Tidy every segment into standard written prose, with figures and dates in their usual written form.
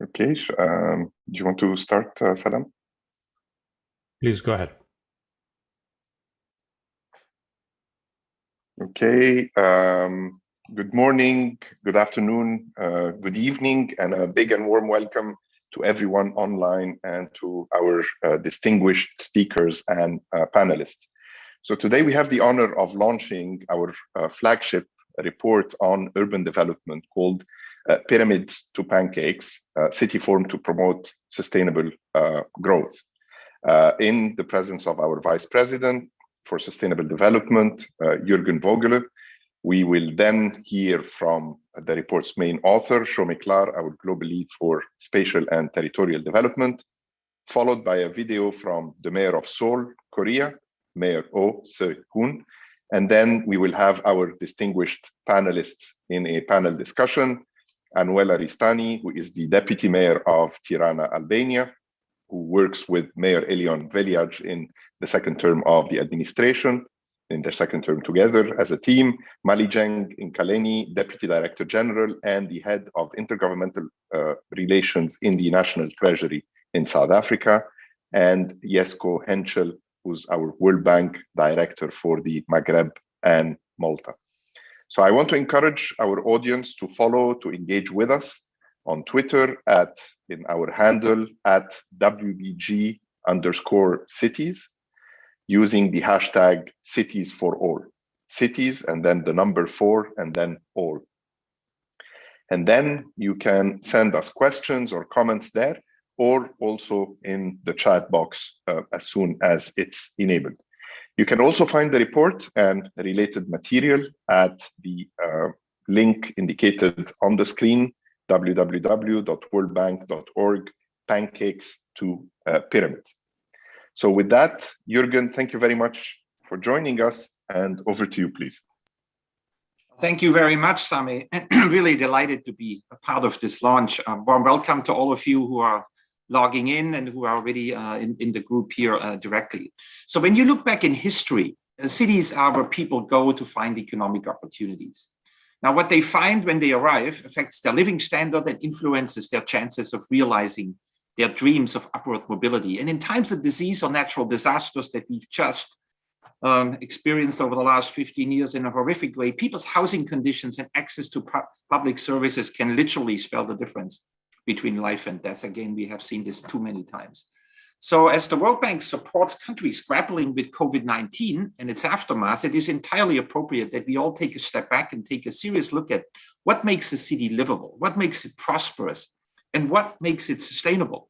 Okay, do you want to start, Salam? Please go ahead. Okay, good morning, good afternoon, good evening, and a big and warm welcome to everyone online and to our distinguished speakers and panelists. So today we have the honor of launching our flagship report on urban development called Pyramids to Pancakes, City Forum to Promote Sustainable Growth. In the presence of our Vice President for Sustainable Development, Jürgen Vogele. We will then hear from the report's main author, Shomik Klar, our Global Lead for Spatial and Territorial Development, followed by a video from the Mayor of Seoul, Korea, Mayor Oh Se-hoon, and then we will have our distinguished panelists in a panel discussion, Anuela Ristani, who is the Deputy Mayor of Tirana, Albania, who works with Mayor Elion Veliaj in the second term of the administration, in their second term together as a team, Malijeng Inkaleni, Deputy Director General and the Head of Intergovernmental Relations in the National Treasury in South Africa, and Jesko Henschel, who's our World Bank Director for the Maghreb and Malta. So I want to encourage our audience to follow, to engage with us on Twitter in our handle @WBG_cities, using the hashtag cities for all, cities and then the number 4 and then all. And then you can send us questions or comments there, or also in the chat box as soon as it's enabled. You can also find the report and related material at the link indicated on the screen, www.worldbank.org, pancakes to pyramids. So with that, Jürgen, thank you very much for joining us, and over to you, please. Thank you very much, Sami. I'm really delighted to be a part of this launch. Warm welcome to all of you who are logging in and who are already in the group here directly. So when you look back in history, cities are where people go to find economic opportunities. Now, what they find when they arrive affects their living standard and influences their chances of realizing their dreams of upward mobility. And in times of disease or natural disasters that we've just experienced over the last 15 years in a horrific way, people's housing conditions and access to public services can literally spell the difference between life and death. Again, we have seen this too many times. So as the World Bank supports countries grappling with COVID-19 and its aftermath, it is entirely appropriate that we all take a step back and take a serious look at what makes a city livable, what makes it prosperous, and what makes it sustainable.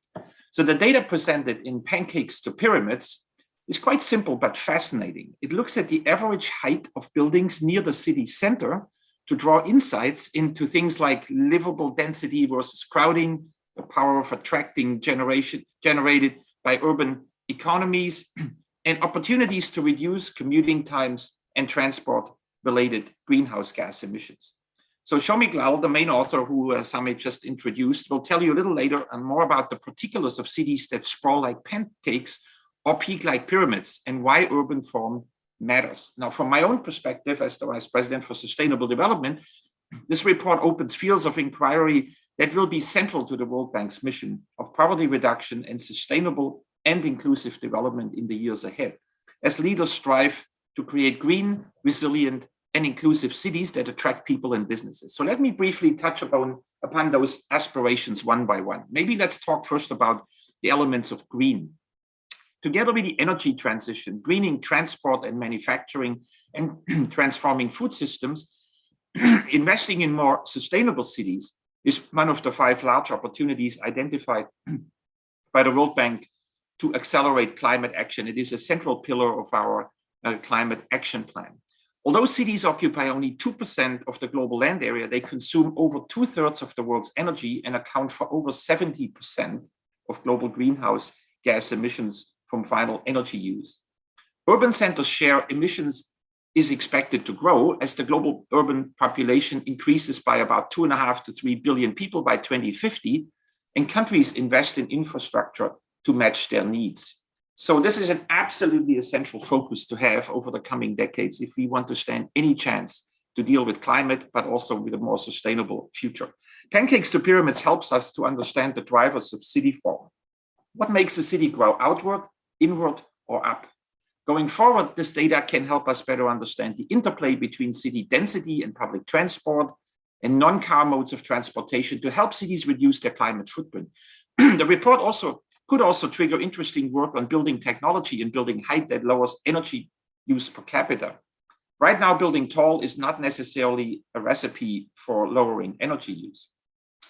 So the data presented in Pancakes to Pyramids is quite simple but fascinating. It looks at the average height of buildings near the city center to draw insights into things like livable density versus crowding, the power of attracting generated by urban economies, and opportunities to reduce commuting times and transport-related greenhouse gas emissions. So Shomik Klar, the main author who Sami just introduced, will tell you a little later more about the particulars of cities that sprawl like pancakes or peak like pyramids and why urban form matters. Now, from my own perspective as the Vice President for Sustainable Development, this report opens fields of inquiry that will be central to the World Bank's mission of poverty reduction and sustainable and inclusive development in the years ahead, as leaders strive to create green, resilient, and inclusive cities that attract people and businesses. So let me briefly touch upon those aspirations one by one. Maybe let's talk first about the elements of green. Together with the energy transition, greening transport and manufacturing, and transforming food systems, investing in more sustainable cities is one of the 5 large opportunities identified by the World Bank to accelerate climate action. It is a central pillar of our climate action plan. Although cities occupy only 2% of the global land area, they consume over 2/3 of the world's energy and account for over 70% of global greenhouse gas emissions from final energy use. Urban centers share emissions is expected to grow as the global urban population increases by about 2.5 to 3 billion people by 2050, and countries invest in infrastructure to match their needs. So this is an absolutely essential focus to have over the coming decades if we want to stand any chance to deal with climate, but also with a more sustainable future. Pancakes to Pyramids helps us to understand the drivers of city form. What makes a city grow outward, inward, or up? Going forward, this data can help us better understand the interplay between city density and public transport and non-car modes of transportation to help cities reduce their climate footprint. The report could also trigger interesting work on building technology and building height that lowers energy use per capita. Right now, building tall is not necessarily a recipe for lowering energy use.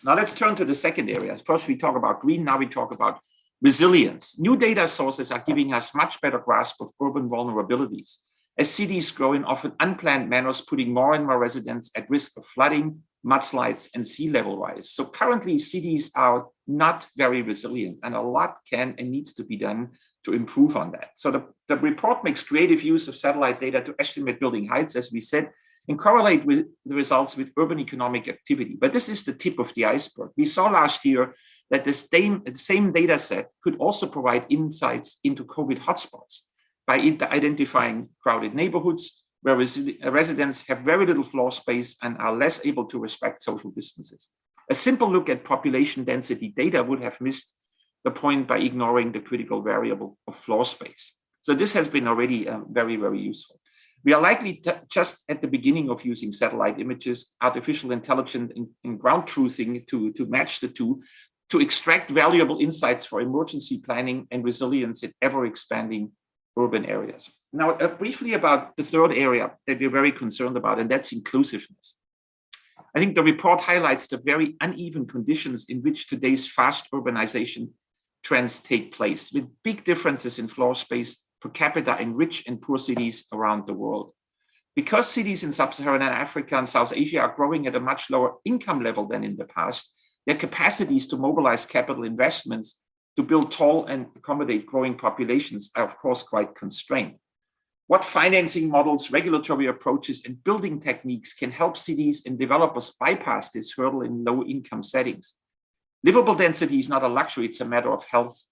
Now let's turn to the second area. First, we talk about green, now we talk about resilience. New data sources are giving us much better grasp of urban vulnerabilities. As cities grow in often unplanned manners, putting more and more residents at risk of flooding, mudslides, and sea level rise. So currently, cities are not very resilient, and a lot can and needs to be done to improve on that. So the report makes creative use of satellite data to estimate building heights, as we said, and correlate with the results with urban economic activity. But this is the tip of the iceberg. We saw last year that the same data set could also provide insights into COVID hotspots by identifying crowded neighborhoods where residents have very little floor space and are less able to respect social distances. A simple look at population density data would have missed the point by ignoring the critical variable of floor space. So this has been already very, very useful. We are likely just at the beginning of using satellite images, artificial intelligence, and ground truthing to match the two, to extract valuable insights for emergency planning and resilience in ever-expanding urban areas. Now, briefly about the third area that we're very concerned about, and that's inclusiveness. I think the report highlights the very uneven conditions in which today's fast urbanization trends take place, with big differences in floor space per capita in rich and poor cities around the world. Because cities in sub-Saharan Africa and South Asia are growing at a much lower income level than in the past, their capacities to mobilize capital investments to build tall and accommodate growing populations are, of course, quite constrained. What financing models, regulatory approaches, and building techniques can help cities and developers bypass this hurdle in low-income settings? Livable density is not a luxury, it's a matter of health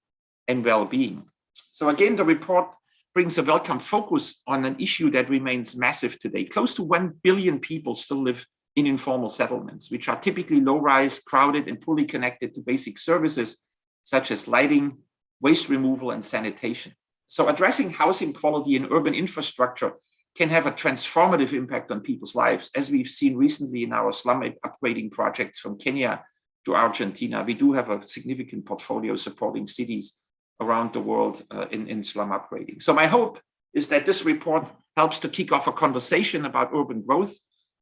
and well-being. So again, the report brings a welcome focus on an issue that remains massive today. Close to 1 billion people still live in informal settlements, which are typically low-rise, crowded, and poorly connected to basic services such as lighting, waste removal, and sanitation. So addressing housing quality and urban infrastructure can have a transformative impact on people's lives, as we've seen recently in our slum upgrading projects from Kenya to Argentina. We do have a significant portfolio supporting cities around the world in slum upgrading. So my hope is that this report helps to kick off a conversation about urban growth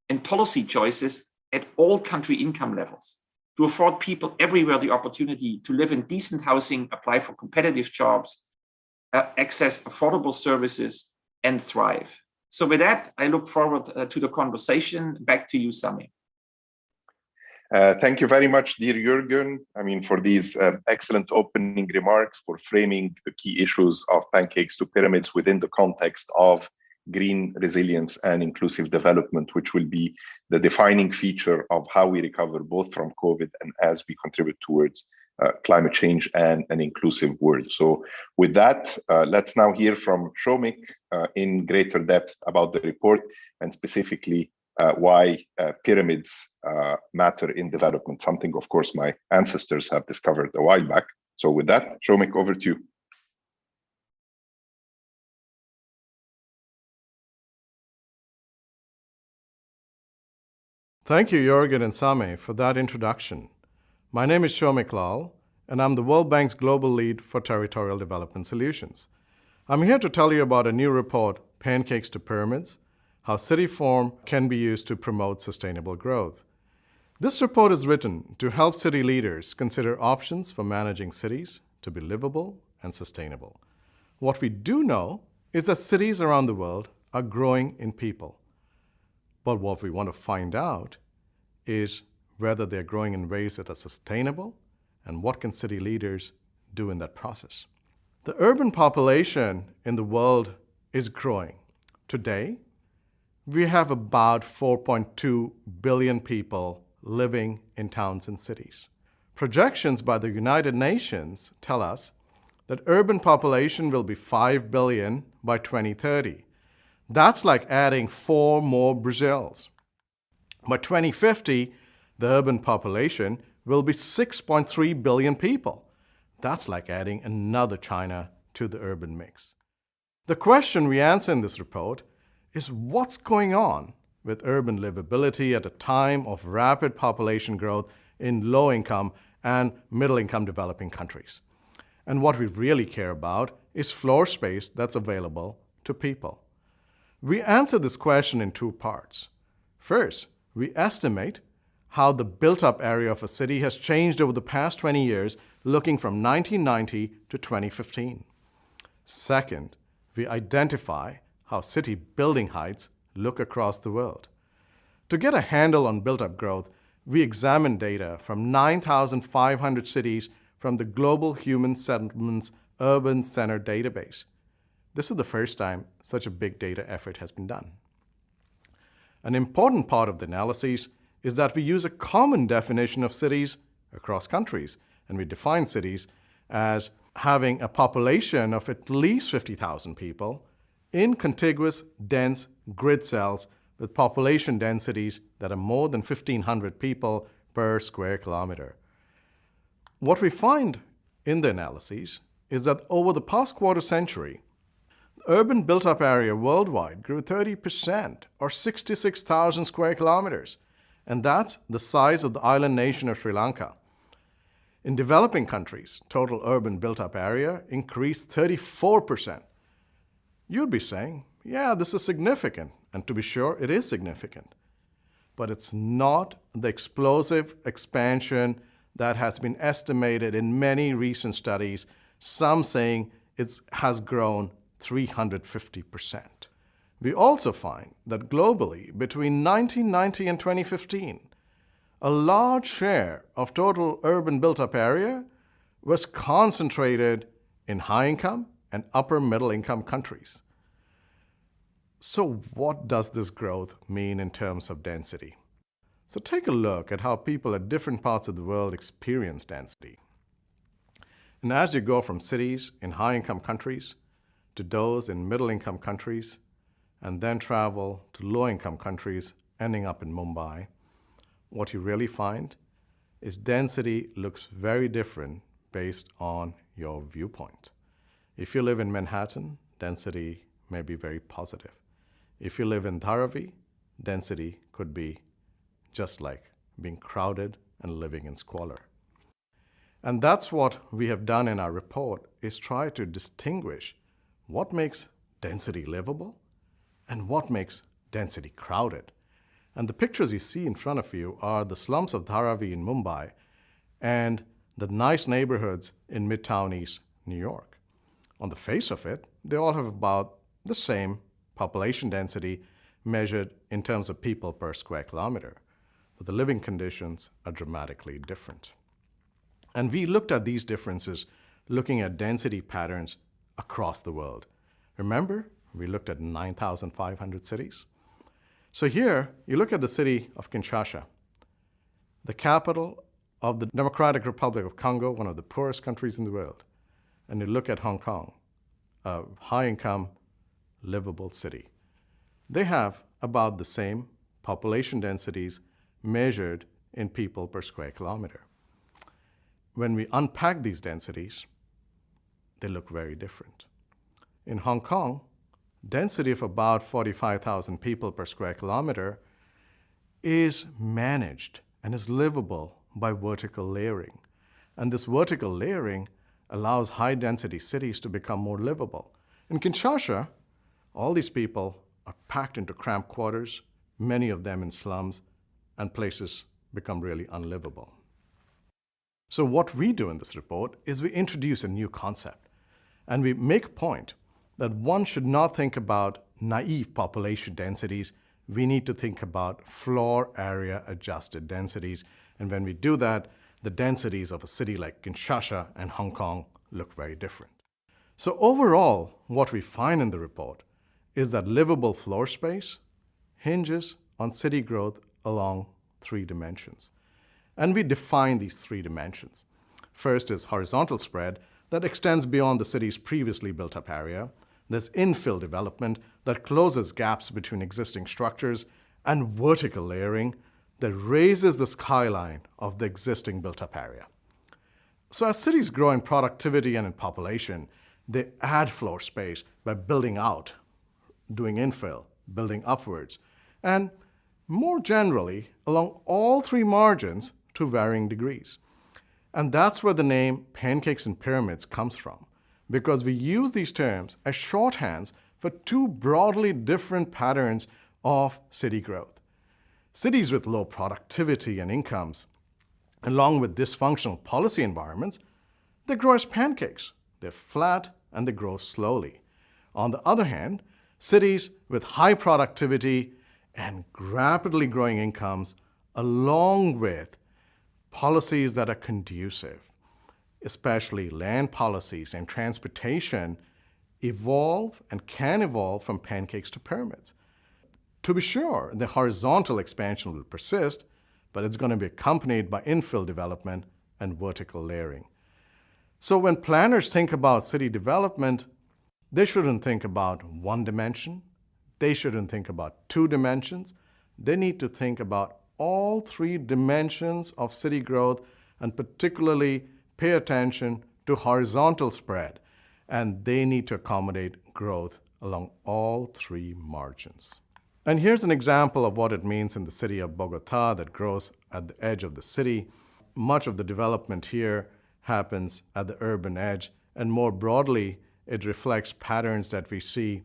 and policy choices at all country income levels to afford people everywhere the opportunity to live in decent housing, apply for competitive jobs, access affordable services, and thrive. So with that, I look forward to the conversation. Back to you, Sami. Thank you very much, dear Jürgen. I mean, for these excellent opening remarks, for framing the key issues of Pancakes to Pyramids within the context of green resilience and inclusive development, which will be the defining feature of how we recover both from COVID and as we contribute towards climate change and an inclusive world. So with that, let's now hear from Shomik in greater depth about the report and specifically why pyramids matter in development, something, of course, my ancestors have discovered a while back. So with that, Shomik, over to you. Thank you, Jürgen and Sami, for that introduction. My name is Shomik Lal, and I'm the World Bank's Global Lead for Territorial Development Solutions. I'm here to tell you about a new report, Pancakes to Pyramids, how city form can be used to promote sustainable growth. This report is written to help city leaders consider options for managing cities to be livable and sustainable. What we do know is that cities around the world are growing in people. But what we want to find out is whether they're growing in ways that are sustainable and what can city leaders do in that process. The urban population in the world is growing. Today, we have about 4.2 billion people living in towns and cities. Projections by the United Nations tell us that urban population will be 5 billion by 2030. That's like adding 4 more Brazils. By 2050, the urban population will be 6.3 billion people. That's like adding another China to the urban mix. The question we answer in this report is what's going on with urban livability at a time of rapid population growth in low-income and middle-income developing countries. And what we really care about is floor space that's available to people. We answer this question in two parts. First, we estimate how the built-up area of a city has changed over the past 20 years, looking from 1990 to 2015. Second, we identify how city building heights look across the world. To get a handle on built-up growth, we examine data from 9,500 cities from the Global Human Settlements Urban Center database. This is the first time such a big data effort has been done. An important part of the analysis is that we use a common definition of cities across countries, and we define cities as having a population of at least 50,000 people in contiguous, dense grid cells with population densities that are more than 1,500 people per square kilometer. What we find in the analyses is that over the past quarter century, the urban built-up area worldwide grew 30%, or 66,000 square kilometers, and that's the size of the island nation of Sri Lanka. In developing countries, total urban built-up area increased 34%. You'd be saying, yeah, this is significant, and to be sure, it is significant. But it's not the explosive expansion that has been estimated in many recent studies, some saying it has grown 350%. We also find that globally, between 1990 and 2015, a large share of total urban built-up area was concentrated in high-income and upper-middle-income countries. So what does this growth mean in terms of density? So take a look at how people at different parts of the world experience density. And as you go from cities in high-income countries to those in middle-income countries, and then travel to low-income countries, ending up in Mumbai, what you really find is density looks very different based on your viewpoint. If you live in Manhattan, density may be very positive. If you live in Dharavi, density could be just like being crowded and living in squalor. And that's what we have done in our report, is try to distinguish what makes density livable and what makes density crowded. And the pictures you see in front of you are the slums of Dharavi in Mumbai and the nice neighborhoods in Midtown East New York. On the face of it, they all have about the same population density measured in terms of people per square kilometer, but the living conditions are dramatically different. And we looked at these differences looking at density patterns across the world. Remember, we looked at 9,500 cities. So here, you look at the city of Kinshasa, the capital of the Democratic Republic of Congo, one of the poorest countries in the world. And you look at Hong Kong, a high-income, livable city. They have about the same population densities measured in people per square kilometer. When we unpack these densities, they look very different. In Hong Kong, density of about 45,000 people per square kilometer is managed and is livable by vertical layering. And this vertical layering allows high-density cities to become more livable. In Kinshasa, all these people are packed into cramped quarters, many of them in slums, and places become really unlivable. So what we do in this report is we introduce a new concept, and we make a point that one should not think about naive population densities. We need to think about floor area adjusted densities. And when we do that, the densities of a city like Kinshasa and Hong Kong look very different. So overall, what we find in the report is that livable floor space hinges on city growth along three dimensions. And we define these three dimensions. First is horizontal spread that extends beyond the city's previously built-up area. There's infill development that closes gaps between existing structures, and vertical layering that raises the skyline of the existing built-up area. So as cities grow in productivity and in population, they add floor space by building out, doing infill, building upwards, and more generally, along all three margins to varying degrees. And that's where the name pancakes and pyramids comes from, because we use these terms as shorthands for two broadly different patterns of city growth. Cities with low productivity and incomes, along with dysfunctional policy environments, they grow as pancakes. They're flat and they grow slowly. On the other hand, cities with high productivity and rapidly growing incomes, along with policies that are conducive, especially land policies and transportation, evolve and can evolve from pancakes to pyramids. To be sure, the horizontal expansion will persist, but it's going to be accompanied by infill development and vertical layering. So when planners think about city development, they shouldn't think about one dimension. They shouldn't think about two dimensions. They need to think about all three dimensions of city growth and particularly pay attention to horizontal spread. And they need to accommodate growth along all three margins. And here's an example of what it means in the city of Bogota that grows at the edge of the city. Much of the development here happens at the urban edge, and more broadly, it reflects patterns that we see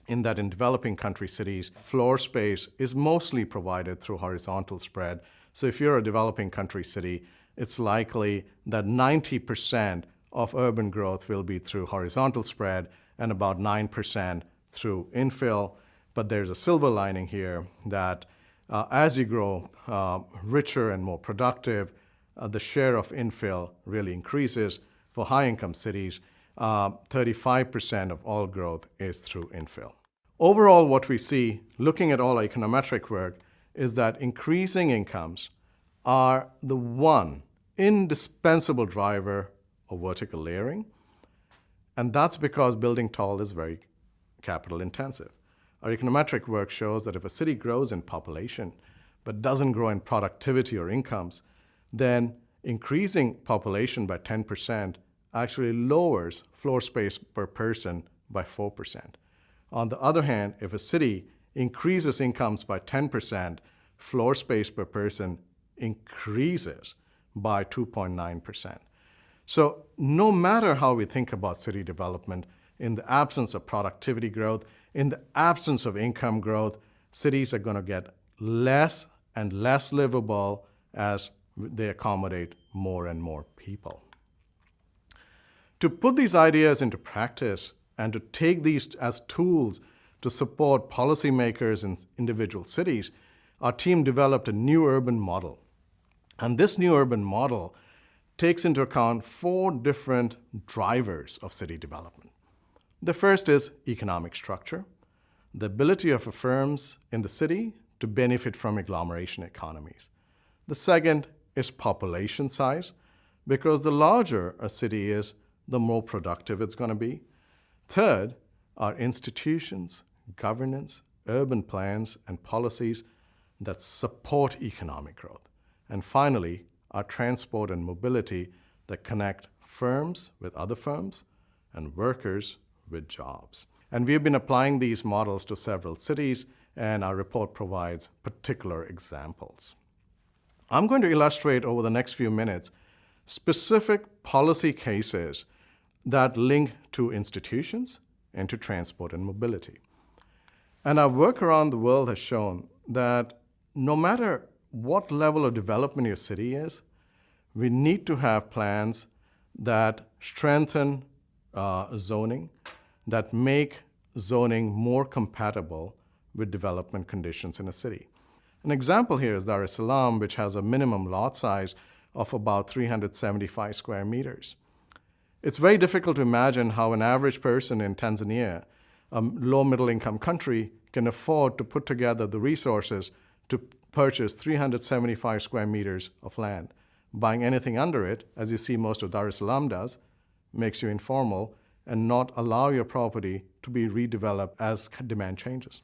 in that in developing country cities, floor space is mostly provided through horizontal spread. So if you're a developing country city, it's likely that 90% of urban growth will be through horizontal spread and about 9% through infill. But there's a silver lining here that as you grow richer and more productive, the share of infill really increases. For high-income cities, 35% of all growth is through infill. Overall, what we see, looking at all our econometric work, is that increasing incomes are the one indispensable driver of vertical layering, and that's because building tall is very capital intensive. Our econometric work shows that if a city grows in population but doesn't grow in productivity or incomes, then increasing population by 10% actually lowers floor space per person by 4%. On the other hand, if a city increases incomes by 10%, floor space per person increases by 2.9%. So no matter how we think about city development, in the absence of productivity growth, in the absence of income growth, cities are going to get less and less livable as they accommodate more and more people. To put these ideas into practice and to take these as tools to support policymakers in individual cities, our team developed a new urban model. And this new urban model takes into account 4 different drivers of city development. The first is economic structure, the ability of firms in the city to benefit from agglomeration economies. The second is population size, because the larger a city is, the more productive it's going to be. Third are institutions, governance, urban plans, and policies that support economic growth. And finally, are transport and mobility that connect firms with other firms and workers with jobs. And we've been applying these models to several cities, and our report provides particular examples. I'm going to illustrate over the next few minutes specific policy cases that link to institutions and to transport and mobility. And our work around the world has shown that no matter what level of development your city is, we need to have plans that strengthen zoning, that make zoning more compatible with development conditions in a city. An example here is Dar es Salaam, which has a minimum lot size of about 375 square meters. It's very difficult to imagine how an average person in Tanzania, a low middle income country, can afford to put together the resources to purchase 375 square meters of land. Buying anything under it, as you see most of Dar es Salaam does, makes you informal and not allow your property to be redeveloped as demand changes.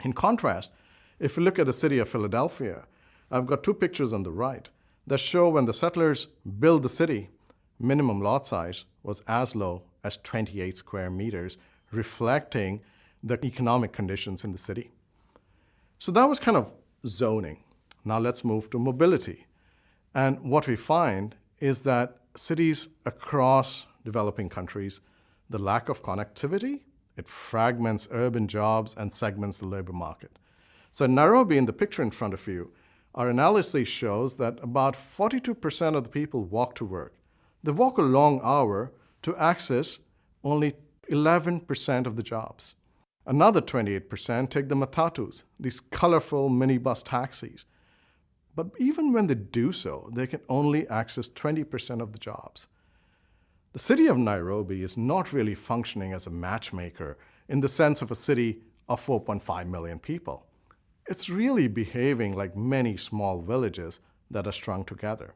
In contrast, if you look at the city of Philadelphia, I've got two pictures on the right that show when the settlers built the city, minimum lot size was as low as 28 square meters, reflecting the economic conditions in the city. So that was kind of zoning. Now let's move to mobility. And what we find is that cities across developing countries, the lack of connectivity, it fragments urban jobs and segments the labor market. So in Nairobi, in the picture in front of you, our analysis shows that about 42% of the people walk to work. They walk a long hour to access only 11% of the jobs. Another 28% take the matatus, these colorful minibus taxis. But even when they do so, they can only access 20% of the jobs. The city of Nairobi is not really functioning as a matchmaker in the sense of a city of 4.5 million people. It's really behaving like many small villages that are strung together.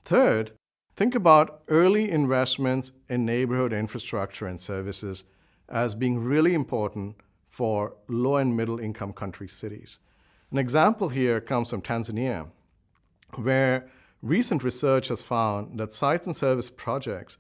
Third, think about early investments in neighborhood infrastructure and services as being really important for low and middle income country cities. An example here comes from Tanzania, where recent research has found that sites and service projects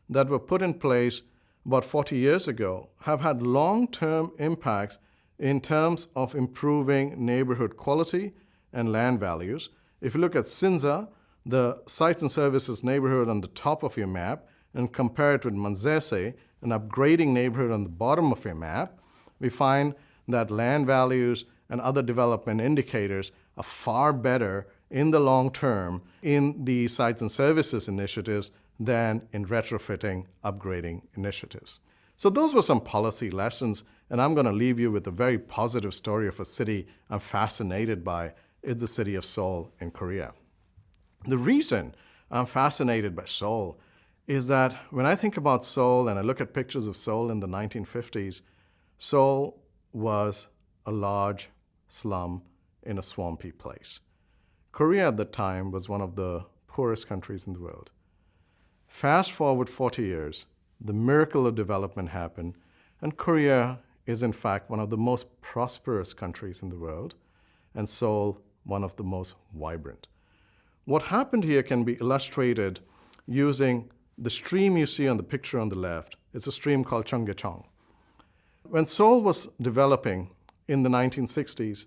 that were put in place about 40 years ago have had long-term impacts in terms of improving neighborhood quality and land values. If you look at Sinza, the sites and services neighborhood on the top of your map, and compare it with Manzese, an upgrading neighborhood on the bottom of your map, we find that land values and other development indicators are far better in the long term in the sites and services initiatives than in retrofitting, upgrading initiatives. So those were some policy lessons, and I'm going to leave you with a very positive story of a city I'm fascinated by. It's the city of Seoul in Korea. The reason I'm fascinated by Seoul is that when I think about Seoul and I look at pictures of Seoul in the 1950s, Seoul was a large slum in a swampy place. Korea at the time was one of the poorest countries in the world. Fast forward 40 years, the miracle of development happened, and Korea is in fact one of the most prosperous countries in the world, and Seoul one of the most vibrant. What happened here can be illustrated using the stream you see on the picture on the left. It's a stream called Cheonggyecheong. When Seoul was developing in the 1960s,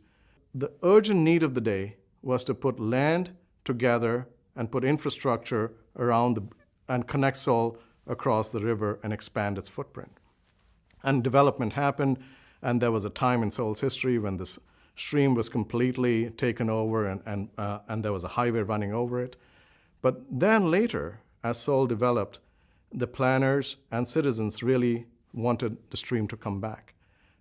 the urgent need of the day was to put land together and put infrastructure around and connect Seoul across the river and expand its footprint. And development happened, and there was a time in Seoul's history when this stream was completely taken over and there was a highway running over it. But then later, as Seoul developed, the planners and citizens really wanted the stream to come back.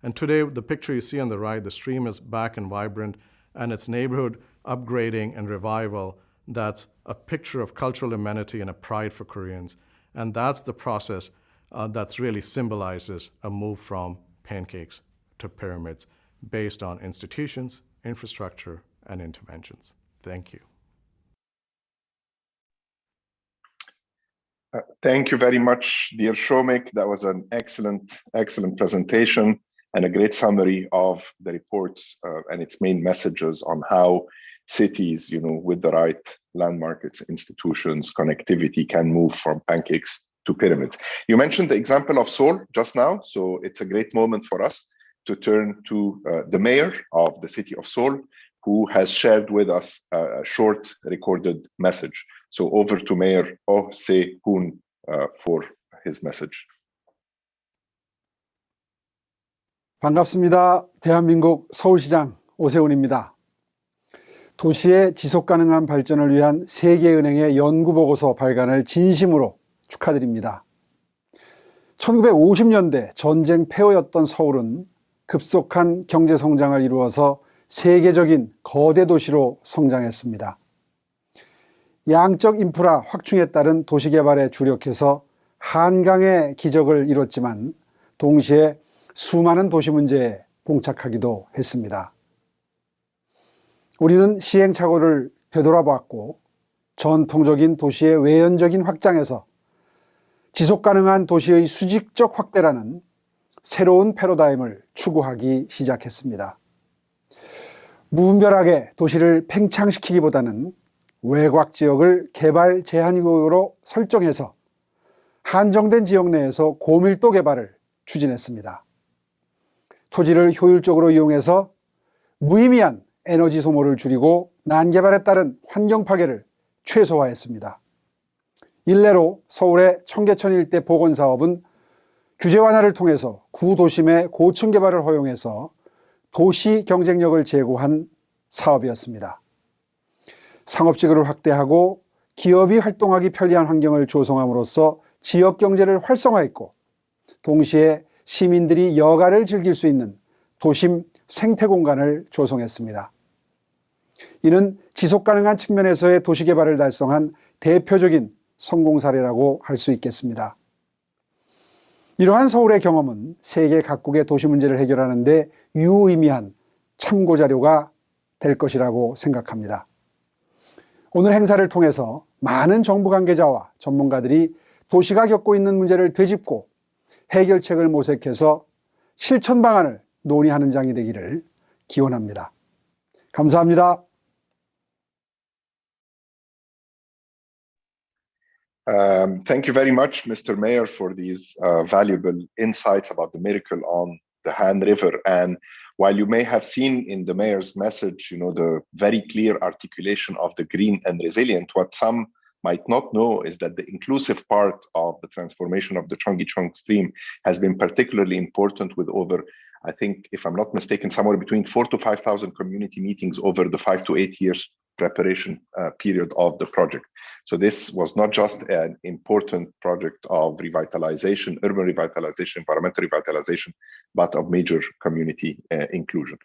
And today, the picture you see on the right, the stream is back and vibrant, and its neighborhood upgrading and revival, that's a picture of cultural amenity and a pride for Koreans. And that's the process that really symbolizes a move from pancakes to pyramids based on institutions, infrastructure, and interventions. Thank you. Thank you very much, dear Shomik. That was an excellent presentation and a great summary of the reports and its main messages on how cities, with the right land markets, institutions, connectivity can move from pancakes to pyramids. You mentioned the example of Seoul just now, so it's a great moment for us to turn to the mayor of the city of Seoul, who has shared with us a short recorded message. So over to Mayor Oh Se-hoon for his message. 반갑습니다. 대한민국 서울시장 오세훈입니다. 도시의 지속가능한 발전을 위한 세계은행의 연구보고서 발간을 진심으로 축하드립니다. 1950년대 전쟁 폐허였던 서울은 급속한 경제성장을 이루어서 세계적인 거대 도시로 성장했습니다. 양적 인프라 확충에 따른 도시개발에 주력해서 한강의 기적을 이뤘지만 동시에 수많은 도시 문제에 봉착하기도 했습니다. 우리는 시행착오를 되돌아보았고 전통적인 도시의 외연적인 확장에서 지속가능한 도시의 수직적 확대라는 새로운 패러다임을 추구하기 시작했습니다. 무분별하게 도시를 팽창시키기보다는 외곽 지역을 개발 제한구역으로 설정해서 한정된 지역 내에서 고밀도 개발을 추진했습니다. 토지를 효율적으로 이용해서 무의미한 에너지 소모를 줄이고 난개발에 따른 환경 파괴를 최소화했습니다. 일례로 서울의 청계천 일대 보건사업은 규제 완화를 통해서 구도심의 고층 개발을 허용해서 도시 경쟁력을 제고한 사업이었습니다. 상업지구를 확대하고 기업이 활동하기 편리한 환경을 조성함으로써 지역 경제를 활성화했고 동시에 시민들이 여가를 즐길 수 있는 도심 생태 공간을 조성했습니다. 이는 지속 가능한 측면에서의 도시 개발을 달성한 대표적인 성공 사례라고 할 수 있겠습니다. 이러한 서울의 경험은 세계 각국의 도시 문제를 해결하는 데 유의미한 참고 자료가 될 것이라고 생각합니다. 오늘 행사를 통해서 많은 정부 관계자와 전문가들이 도시가 겪고 있는 문제를 되짚고 해결책을 모색해서 실천 방안을 논의하는 장이 되기를 기원합니다. 감사합니다. Thank you very much, Mr. Mayor, for these valuable insights about the miracle on the Han River. And while you may have seen in the mayor's message, the very clear articulation of the green and resilient, what some might not know is that the inclusive part of the transformation of the Cheonggyecheon stream has been particularly important with over, I think, if I'm not mistaken, somewhere between 4,000 to 5,000 community meetings over the 5 to 8 years preparation period of the project. So this was not just an important project of revitalization, urban revitalization, environmental revitalization, but of major community inclusion.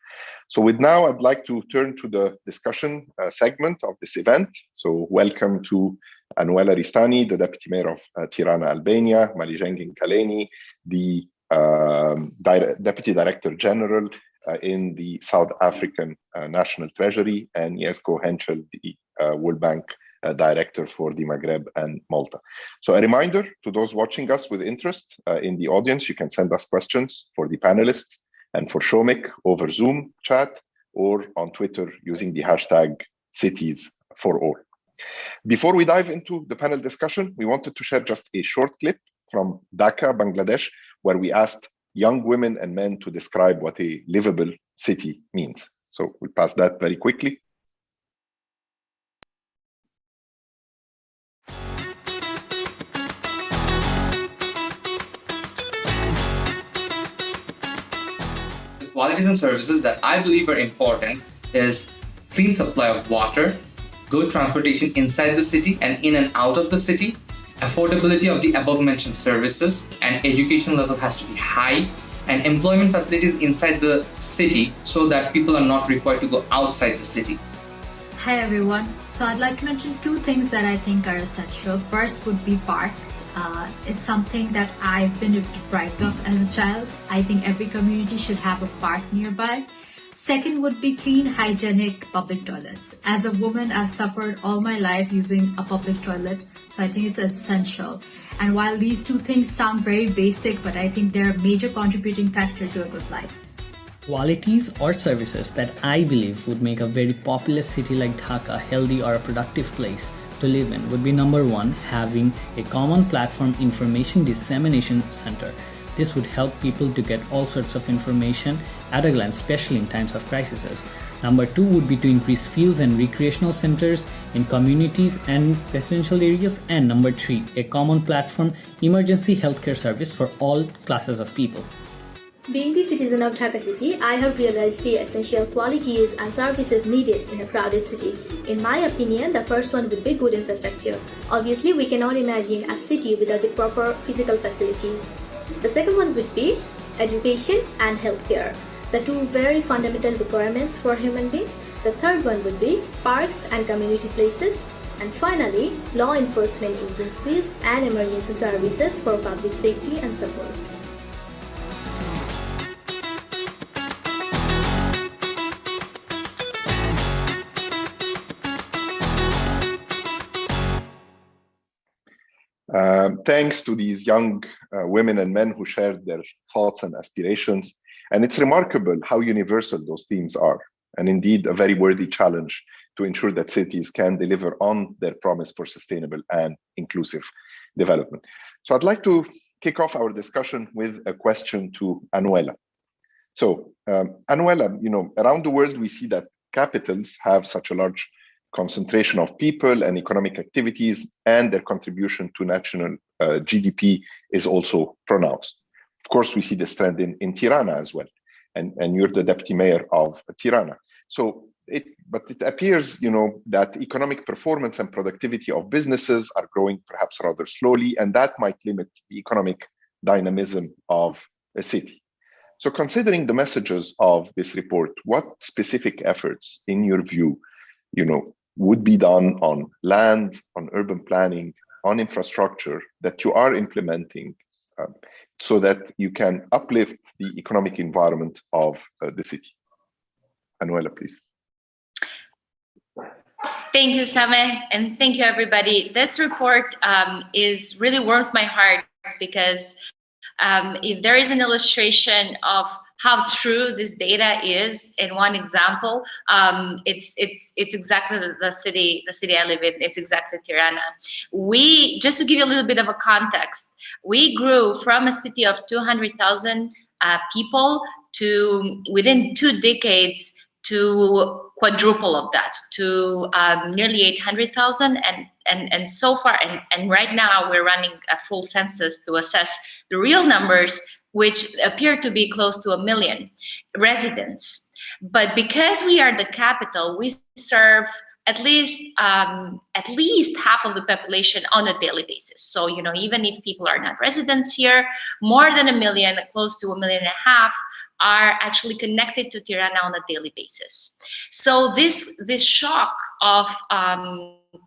So with now, I'd like to turn to the discussion segment of this event. So welcome to Anuela Ristani, the Deputy Mayor of Tirana, Albania, Malijengin Kaleni, the Deputy Director General in the South African National Treasury, and Jesko Henschel, the World Bank Director for the Maghreb and Malta. So a reminder to those watching us with interest in the audience, you can send us questions for the panelists and for Shomik over Zoom chat or on Twitter using the hashtag #CitiesForAll. Before we dive into the panel discussion, we wanted to share just a short clip from Dhaka, Bangladesh, where we asked young women and men to describe what a livable city means. So we'll pass that very quickly. The qualities and services that I believe are important is clean supply of water, good transportation inside the city and in and out of the city, affordability of the above mentioned services, and education level has to be high, and employment facilities inside the city so that people are not required to go outside the city. Hi everyone. So I'd like to mention two things that I think are essential. First would be parks. It's something that I've been deprived of as a child. I think every community should have a park nearby. Second would be clean, hygienic public toilets. As a woman, I've suffered all my life using a public toilet, so I think it's essential. And while these two things sound very basic, but I think they're a major contributing factor to a good life. Qualities or services that I believe would make a very populous city like Dhaka healthy or a productive place to live in would be number one, having a common platform information dissemination center. This would help people to get all sorts of information at a glance, especially in times of crises. Number two would be to increase fields and recreational centers in communities and residential areas. And number three, a common platform emergency healthcare service for all classes of people. Being the citizen of Dhaka city, I have realized the essential qualities and services needed in a crowded city. In my opinion, the first one would be good infrastructure. Obviously, we cannot imagine a city without the proper physical facilities. The second one would be education and healthcare, the two very fundamental requirements for human beings. The third one would be parks and community places. And finally, law enforcement agencies and emergency services for public safety and support. Thanks to these young women and men who shared their thoughts and aspirations. And it's remarkable how universal those themes are. and indeed a very worthy challenge to ensure that cities can deliver on their promise for sustainable and inclusive development. So I'd like to kick off our discussion with a question to Anuela. So Anuela, around the world, we see that capitals have such a large concentration of people and economic activities, and their contribution to national GDP is also pronounced. Of course, we see this trend in Tirana as well, and you're the deputy mayor of Tirana. So, but it appears, that economic performance and productivity of businesses are growing perhaps rather slowly, and that might limit the economic dynamism of a city. So, considering the messages of this report, what specific efforts, in your view, would be done on land, on urban planning, on infrastructure that you are implementing so that you can uplift the economic environment of the city? Anuela, please. Thank you, Sameh, and thank you, everybody. This report is really warms my heart because if there is an illustration of how true this data is in one example, it's exactly the city I live in. It's exactly Tirana. Just to give you a little bit of a context, we grew from a city of 200,000 people to, within 2 decades, to quadruple of that, to nearly 800,000, and so far, and right now we're running a full census to assess the real numbers, which appear to be close to 1 million residents. But because we are the capital, we serve at least half of the population on a daily basis. So, even if people are not residents here, more than 1 million, close to 1.5 million, are actually connected to Tirana on a daily basis. So this shock of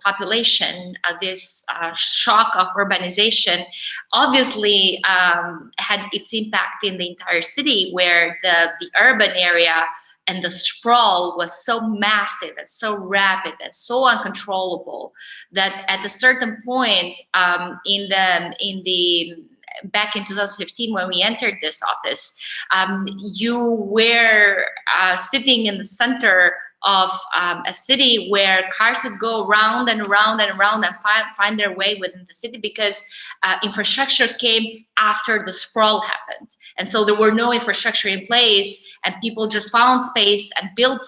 population, this shock of urbanization, obviously had its impact in the entire city, where the urban area and the sprawl was so massive and so rapid and so uncontrollable that at a certain point back in 2015, when we entered this office, you were sitting in the center of a city where cars would go round and round and round and find their way within the city, because infrastructure came after the sprawl happened. And so there were no infrastructure in place, and people just found space and built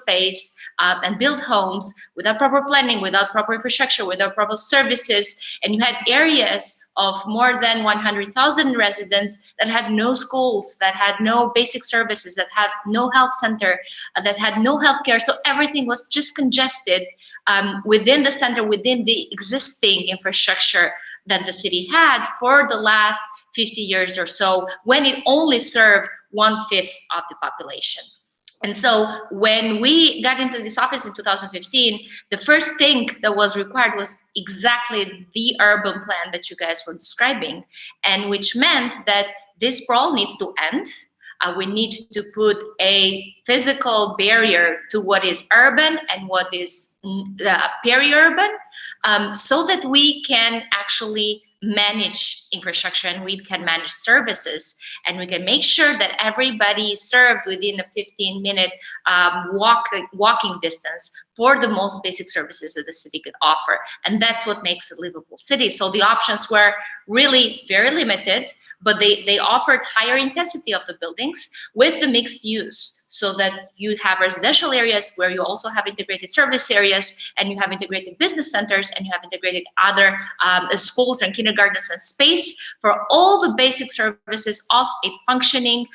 homes without proper planning, without proper infrastructure, without proper services. And you had areas of more than 100,000 residents that had no schools, that had no basic services, that had no health center, that had no healthcare. So everything was just congested within the center, within the existing infrastructure that the city had for the last 50 years or so, when it only served 1/5 of the population. And so when we got into this office in 2015, the first thing that was required was exactly the urban plan that you guys were describing, and which meant that this sprawl needs to end. We need to put a physical barrier to what is urban and what is peri-urban, so that we can actually manage infrastructure and we can manage services, and we can make sure that everybody is served within a 15-minute walking distance for the most basic services that the city could offer. And that's what makes a livable city. So the options were really very limited, but they offered higher intensity of the buildings with the mixed use, so that you have residential areas where you also have integrated service areas, and you have integrated business centers, and you have integrated other schools and kindergartens and space for all the basic services of a functioning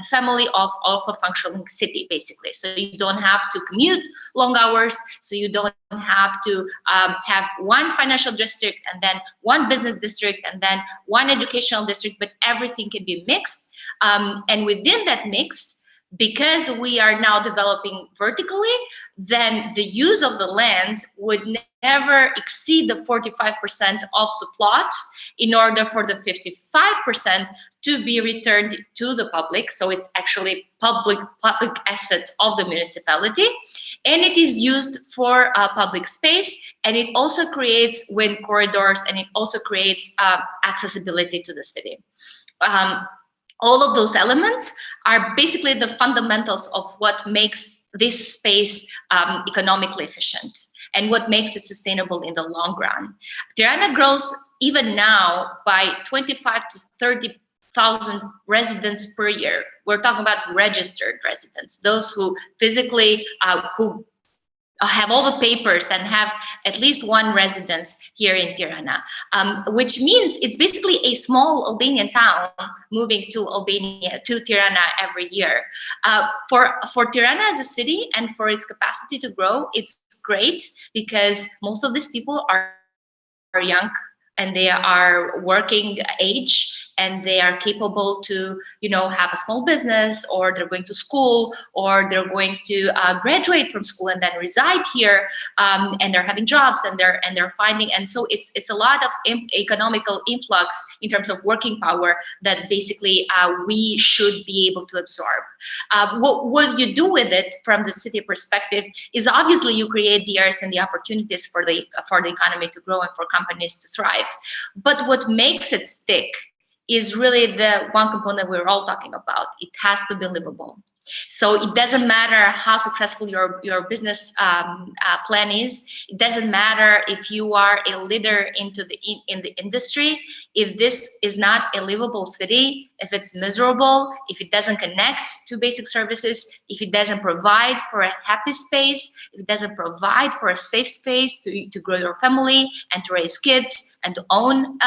family, of a functioning city, basically. So you don't have to commute long hours, so you don't have to have one financial district and then one business district and then one educational district, but everything can be mixed. And within that mix, because we are now developing vertically, then the use of the land would never exceed the 45% of the plot, in order for the 55% to be returned to the public. So it's actually public asset of the municipality, and it is used for public space, and it also creates wind corridors, and it also creates accessibility to the city. All of those elements are basically the fundamentals of what makes this space economically efficient and what makes it sustainable in the long run. Tirana grows even now by 25 to 30,000 residents per year. We're talking about registered residents, those who physically, who have all the papers and have at least one residence here in Tirana, which means it's basically a small Albanian town moving to Tirana every year. For Tirana as a city and for its capacity to grow, it's great because most of these people are young and they are working age and they are capable to, have a small business, or they're going to school, or they're going to graduate from school and then reside here, and they're having jobs and they're finding, and so it's a lot of economical influx in terms of working power that basically we should be able to absorb. What you do with it from the city perspective is obviously you create the areas and the opportunities for the economy to grow and for companies to thrive. But what makes it stick is really the one component we're all talking about. It has to be livable. So it doesn't matter how successful your business plan is. It doesn't matter if you are a leader in the industry. If this is not a livable city, if it's miserable, if it doesn't connect to basic services, if it doesn't provide for a happy space, if it doesn't provide for a safe space to grow your family and to raise kids and to own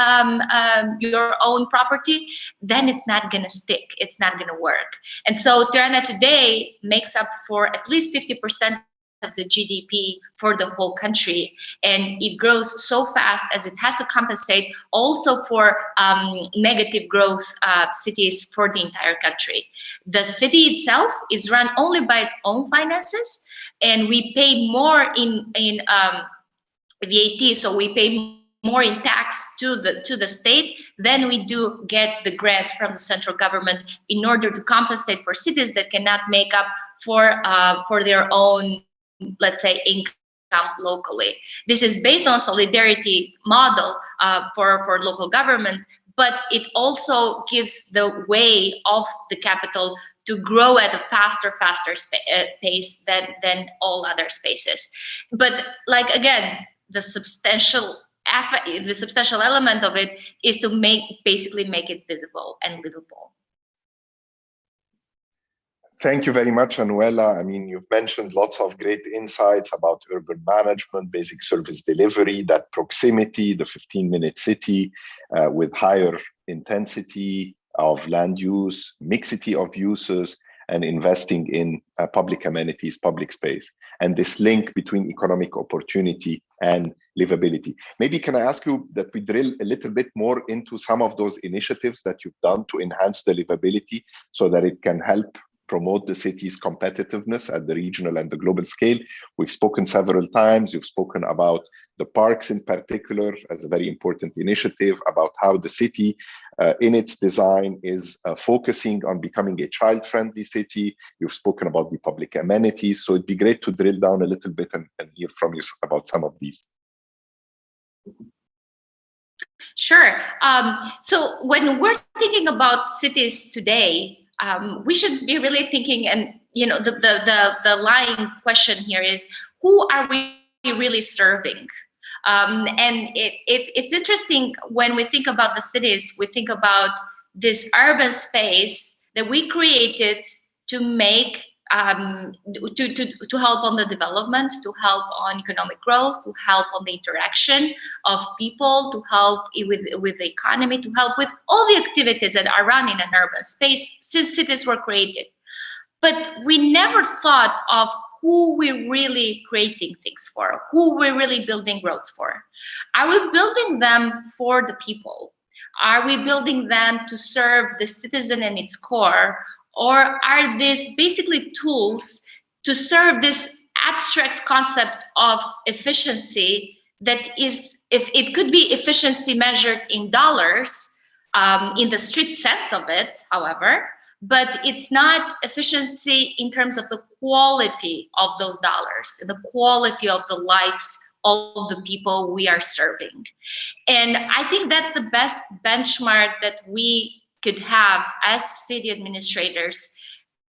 your own property, then it's not going to stick. It's not going to work. And so Tirana today makes up for at least 50% of the GDP for the whole country, and it grows so fast as it has to compensate also for negative growth cities for the entire country. The city itself is run only by its own finances, and we pay more in VAT, so we pay more in tax to the state than we do get the grant from the central government in order to compensate for cities that cannot make up for their own, let's say, income locally. This is based on solidarity model for local government, but it also gives the way of the capital to grow at a faster pace than all other spaces. But again, the substantial element of it is to basically make it visible and livable. Thank you very much, Anuela. I mean, you've mentioned lots of great insights about urban management, basic service delivery, that proximity, the 15-minute city with higher intensity of land use, mixity of uses, and investing in public amenities, public space, and this link between economic opportunity and livability. Maybe can I ask you that we drill a little bit more into some of those initiatives that you've done to enhance the livability so that it can help promote the city's competitiveness at the regional and the global scale? We've spoken several times. You've spoken about the parks in particular as a very important initiative, about how the city in its design is focusing on becoming a child-friendly city. You've spoken about the public amenities. So it'd be great to drill down a little bit and hear from you about some of these. Sure. So when we're thinking about cities today, we should be really thinking, and the line question here is, who are we really serving? And it's interesting when we think about the cities, we think about this urban space that we created to make to help on the development, to help on economic growth, to help on the interaction of people, to help with the economy, to help with all the activities that are run in an urban space since cities were created. But we never thought of who we're really creating things for, who we're really building roads for. Are we building them for the people? Are we building them to serve the citizen in its core? Or are these basically tools to serve this abstract concept of efficiency that is, if it could be efficiency measured in dollars, in the strict sense of it, however, but it's not efficiency in terms of the quality of those dollars, the quality of the lives of the people we are serving. And I think that's the best benchmark that we could have as city administrators,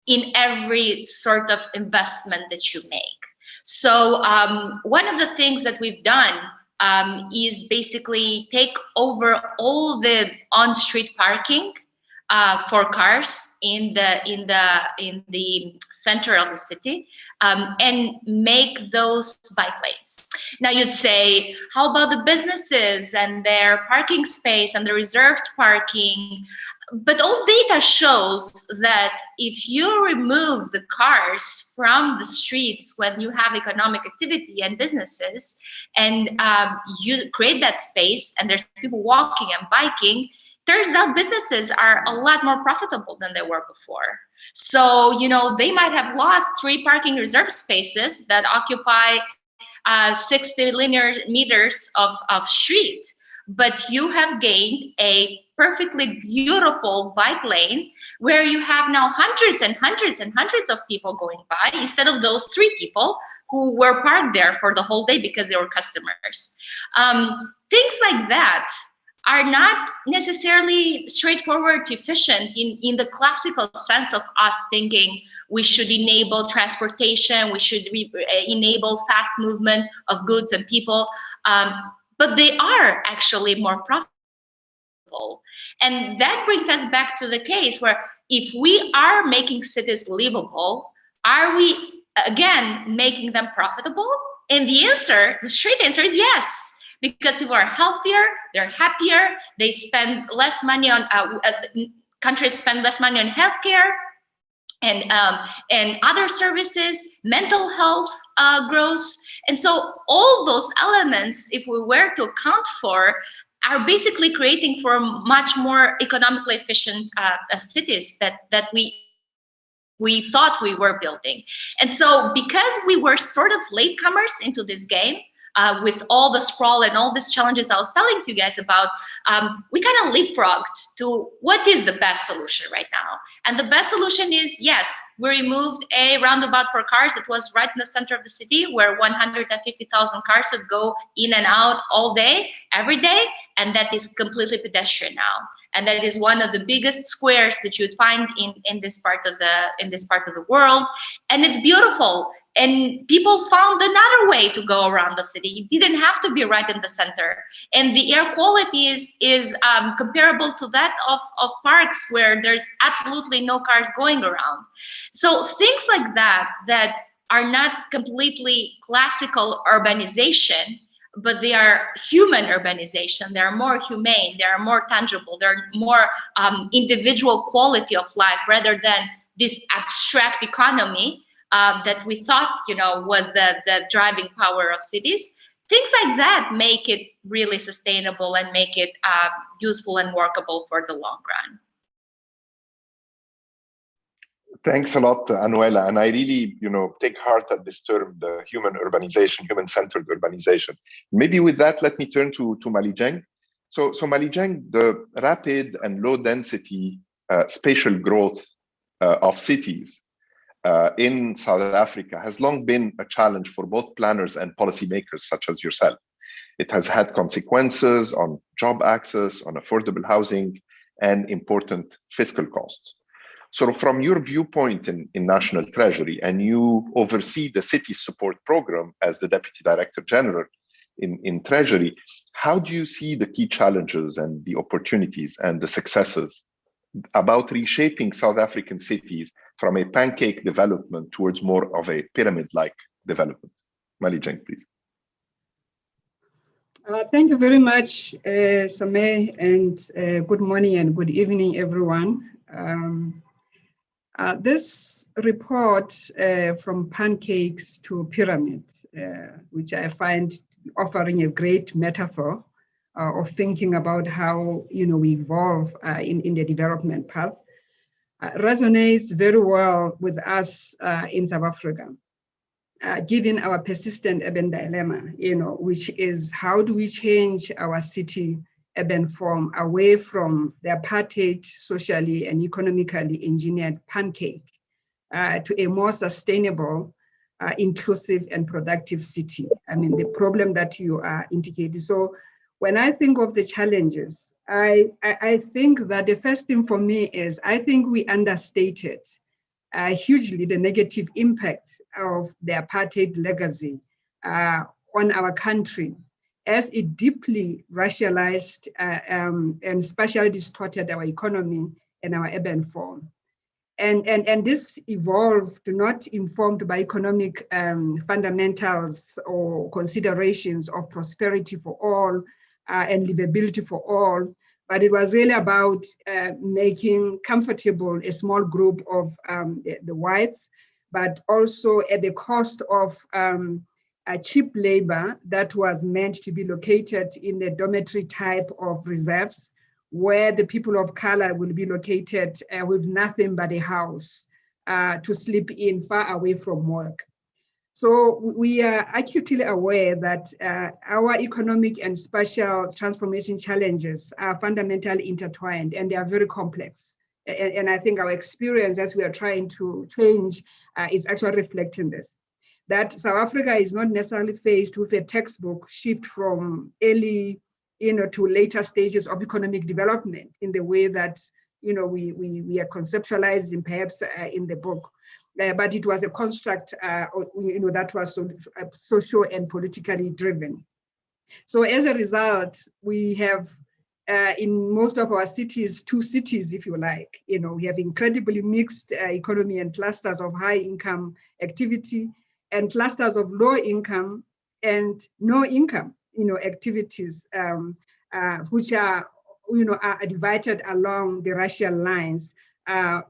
in every sort of investment that you make. So one of the things that we've done is basically take over all the on-street parking for cars in the center of the city, and make those bike lanes. Now you'd say, how about the businesses and their parking space and the reserved parking? But all data shows that if you remove the cars from the streets when you have economic activity and businesses, and you create that space and there's people walking and biking, turns out businesses are a lot more profitable than they were before. So, you know, they might have lost 3 parking reserve spaces that occupy 60 linear meters of street, but you have gained a perfectly beautiful bike lane where you have now hundreds and hundreds and hundreds of people going by instead of those 3 people who were parked there for the whole day because they were customers. Things like that are not necessarily straightforward, efficient in the classical sense of us thinking we should enable transportation, we should enable fast movement of goods and people, but they are actually more profitable. And that brings us back to the case where if we are making cities livable, are we again making them profitable? And the straight answer is yes. Because people are healthier, they're happier, they spend less money on, countries spend less money on healthcare and other services, mental health grows. And so all those elements, if we were to account for, are basically creating for much more economically efficient cities that we thought we were building. And so because we were sort of latecomers into this game, with all the sprawl and all these challenges I was telling you guys about, we kind of leapfrogged to what is the best solution right now. And the best solution is, yes, we removed a roundabout for cars that was right in the center of the city where 150,000 cars would go in and out all day, every day, and that is completely pedestrian now. And that is one of the biggest squares that you'd find in this part of the world. And it's beautiful. And people found another way to go around the city. You didn't have to be right in the center. And the air quality is comparable to that of parks where there's absolutely no cars going around. So things like that are not completely classical urbanization, but they are human urbanization. They are more humane, they are more tangible, they're more individual quality of life rather than this abstract economy that we thought, you know, was the driving power of cities. Things like that make it really sustainable and make it useful and workable for the long run. Thanks a lot, Anuela. And I really, you know, take heart at this term, the human urbanization, human-centered urbanization. Maybe with that, let me turn to Malijeng. So Malijeng, the rapid and low density spatial growth of cities in South Africa has long been a challenge for both planners and policymakers such as yourself. It has had consequences on job access, on affordable housing, and important fiscal costs. So from your viewpoint in National Treasury, and you oversee the city support program as the Deputy Director General in Treasury, how do you see the key challenges and the opportunities and the successes about reshaping South African cities from a pancake development towards more of a pyramid-like development? Malijeng, please. Thank you very much, Sameh, and good morning and good evening, everyone. This report from Pancakes to Pyramids, which I find offering a great metaphor of thinking about how, you know, we evolve in the development path, resonates very well with us in South Africa, given our persistent urban dilemma, you know, which is how do we change our city urban form away from the apartheid, socially and economically engineered pancake to a more sustainable, inclusive and productive city. I mean, the problem that you are indicating. So when I think of the challenges, I think that the first thing for me is I think we understated hugely the negative impact of the apartheid legacy on our country, as it deeply racialized and spatially distorted our economy and our urban form. And this evolved not informed by economic fundamentals or considerations of prosperity for all and livability for all, but it was really about making comfortable a small group of the whites, but also at the cost of cheap labor that was meant to be located in the dormitory type of reserves, where the people of color will be located with nothing but a house to sleep in, far away from work. So we are acutely aware that our economic and spatial transformation challenges are fundamentally intertwined, and they are very complex. And I think our experience as we are trying to change is actually reflecting this. That South Africa is not necessarily faced with a textbook shift from early to later stages of economic development in the way that we are conceptualizing perhaps in the book. But it was a construct that was social and politically driven. So as a result, we have in most of our cities, two cities, if you like. We have incredibly mixed economy and clusters of high income activity and clusters of low income and no income activities, which are divided along the racial lines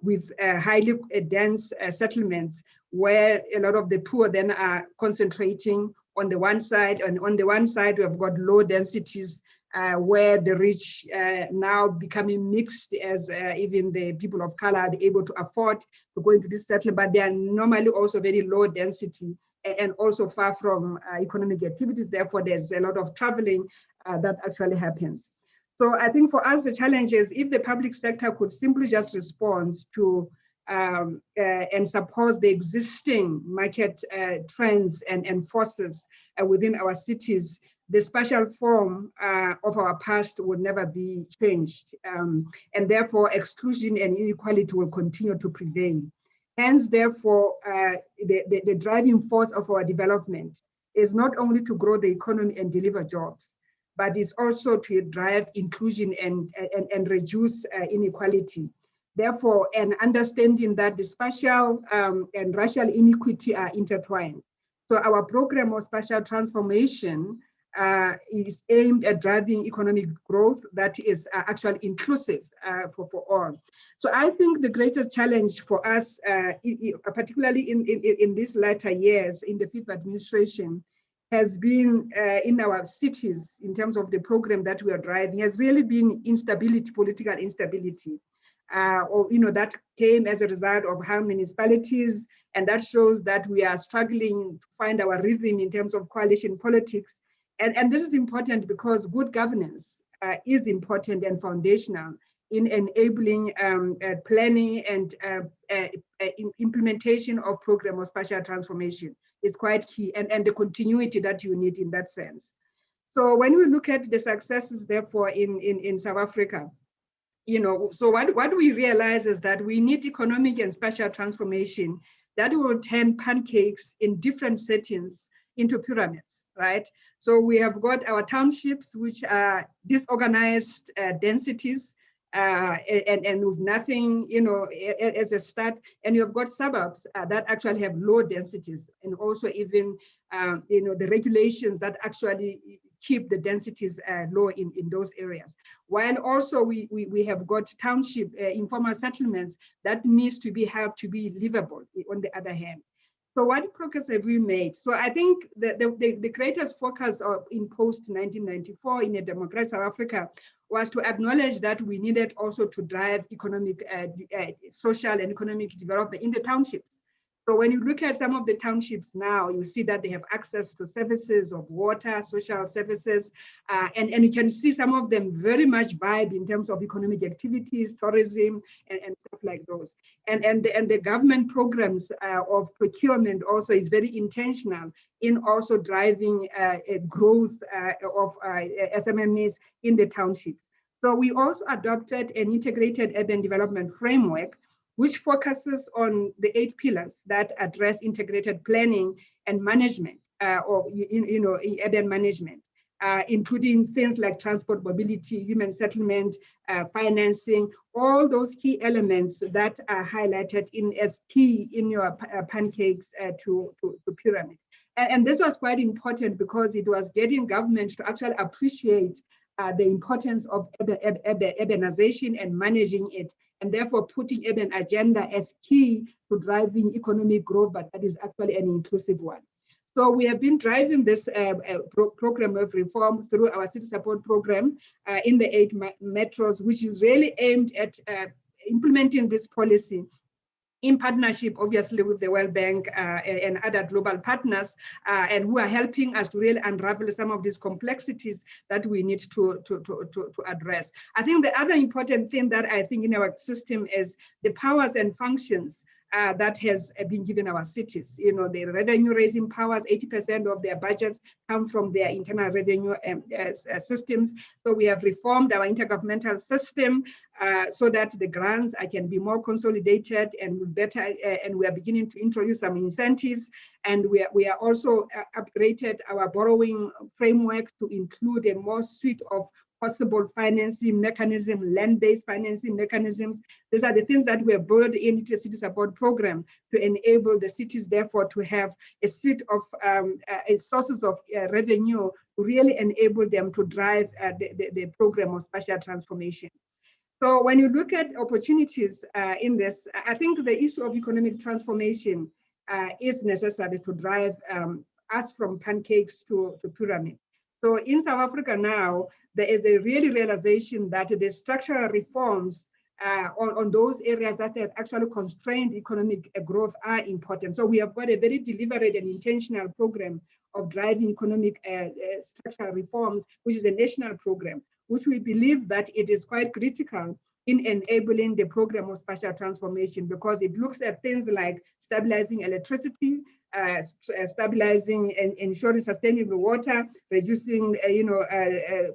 with highly dense settlements, where a lot of the poor then are concentrating on the one side, and on the one side we have got low densities where the rich now becoming mixed, as even the people of color are able to afford to go into this settlement, but they are normally also very low density and also far from economic activities. Therefore, there's a lot of traveling that actually happens. So I think for us, the challenge is if the public sector could simply just respond to and support the existing market trends and forces within our cities, the spatial form of our past would never be changed. And therefore, exclusion and inequality will continue to prevail. Hence, therefore, the driving force of our development is not only to grow the economy and deliver jobs, but it's also to drive inclusion and reduce inequality. Therefore, an understanding that the spatial and racial inequity are intertwined. So our program of spatial transformation is aimed at driving economic growth that is actually inclusive for all. So I think the greatest challenge for us, particularly in these latter years in the fifth administration, has been in our cities in terms of the program that we are driving, has really been instability, political instability. That came as a result of how municipalities, and that shows that we are struggling to find our rhythm in terms of coalition politics. And this is important because good governance is important and foundational in enabling planning and implementation of program of spatial transformation is quite key, and the continuity that you need in that sense. So when we look at the successes, therefore, in South Africa, so what we realize is that we need economic and spatial transformation that will turn pancakes in different settings into pyramids, right? So we have got our townships, which are disorganized densities, and with nothing, as a start, and you've got suburbs that actually have low densities, and also even, the regulations that actually keep the densities low in those areas. While also we have got township informal settlements that needs to be have to be livable on the other hand. So what progress have we made? So I think the greatest focus in post-1994 in a democratic South Africa was to acknowledge that we needed also to drive economic, social and economic development in the townships. So when you look at some of the townships now, you see that they have access to services of water, social services, and you can see some of them very much vibe in terms of economic activities, tourism, and stuff like those. And the government programs of procurement also is very intentional in also driving a growth of SMMEs in the townships. So we also adopted an integrated urban development framework which focuses on the 8 pillars that address integrated planning and management, or urban management, including things like transport, mobility, human settlement, financing, all those key elements that are highlighted as key in your Pancakes to pyramid. And this was quite important because it was getting government to actually appreciate the importance of urbanization and managing it, and therefore putting urban agenda as key to driving economic growth, but that is actually an inclusive one. So we have been driving this program of reform through our city support program in the 8 metros, which is really aimed at implementing this policy in partnership, obviously, with the World Bank and other global partners, and who are helping us to really unravel some of these complexities that we need to address. I think the other important thing that I think in our system is the powers and functions that has been given our cities. The revenue raising powers, 80% of their budgets come from their internal revenue systems. So we have reformed our intergovernmental system so that the grants can be more consolidated and better, and we are beginning to introduce some incentives. And we are also upgraded our borrowing framework to include a more suite of possible financing mechanism, land-based financing mechanisms. These are the things that we have built into the city support program to enable the cities, therefore, to have a suite of sources of revenue to really enable them to drive the program of spatial transformation. So when you look at opportunities in this, I think the issue of economic transformation is necessary to drive us from Pancakes to pyramid. So in South Africa now, there is a really realization that the structural reforms on those areas that have actually constrained economic growth are important. So we have got a very deliberate and intentional program of driving economic structural reforms, which is a national program, which we believe that it is quite critical in enabling the program of spatial transformation, because it looks at things like stabilizing electricity, stabilizing and ensuring sustainable water, reducing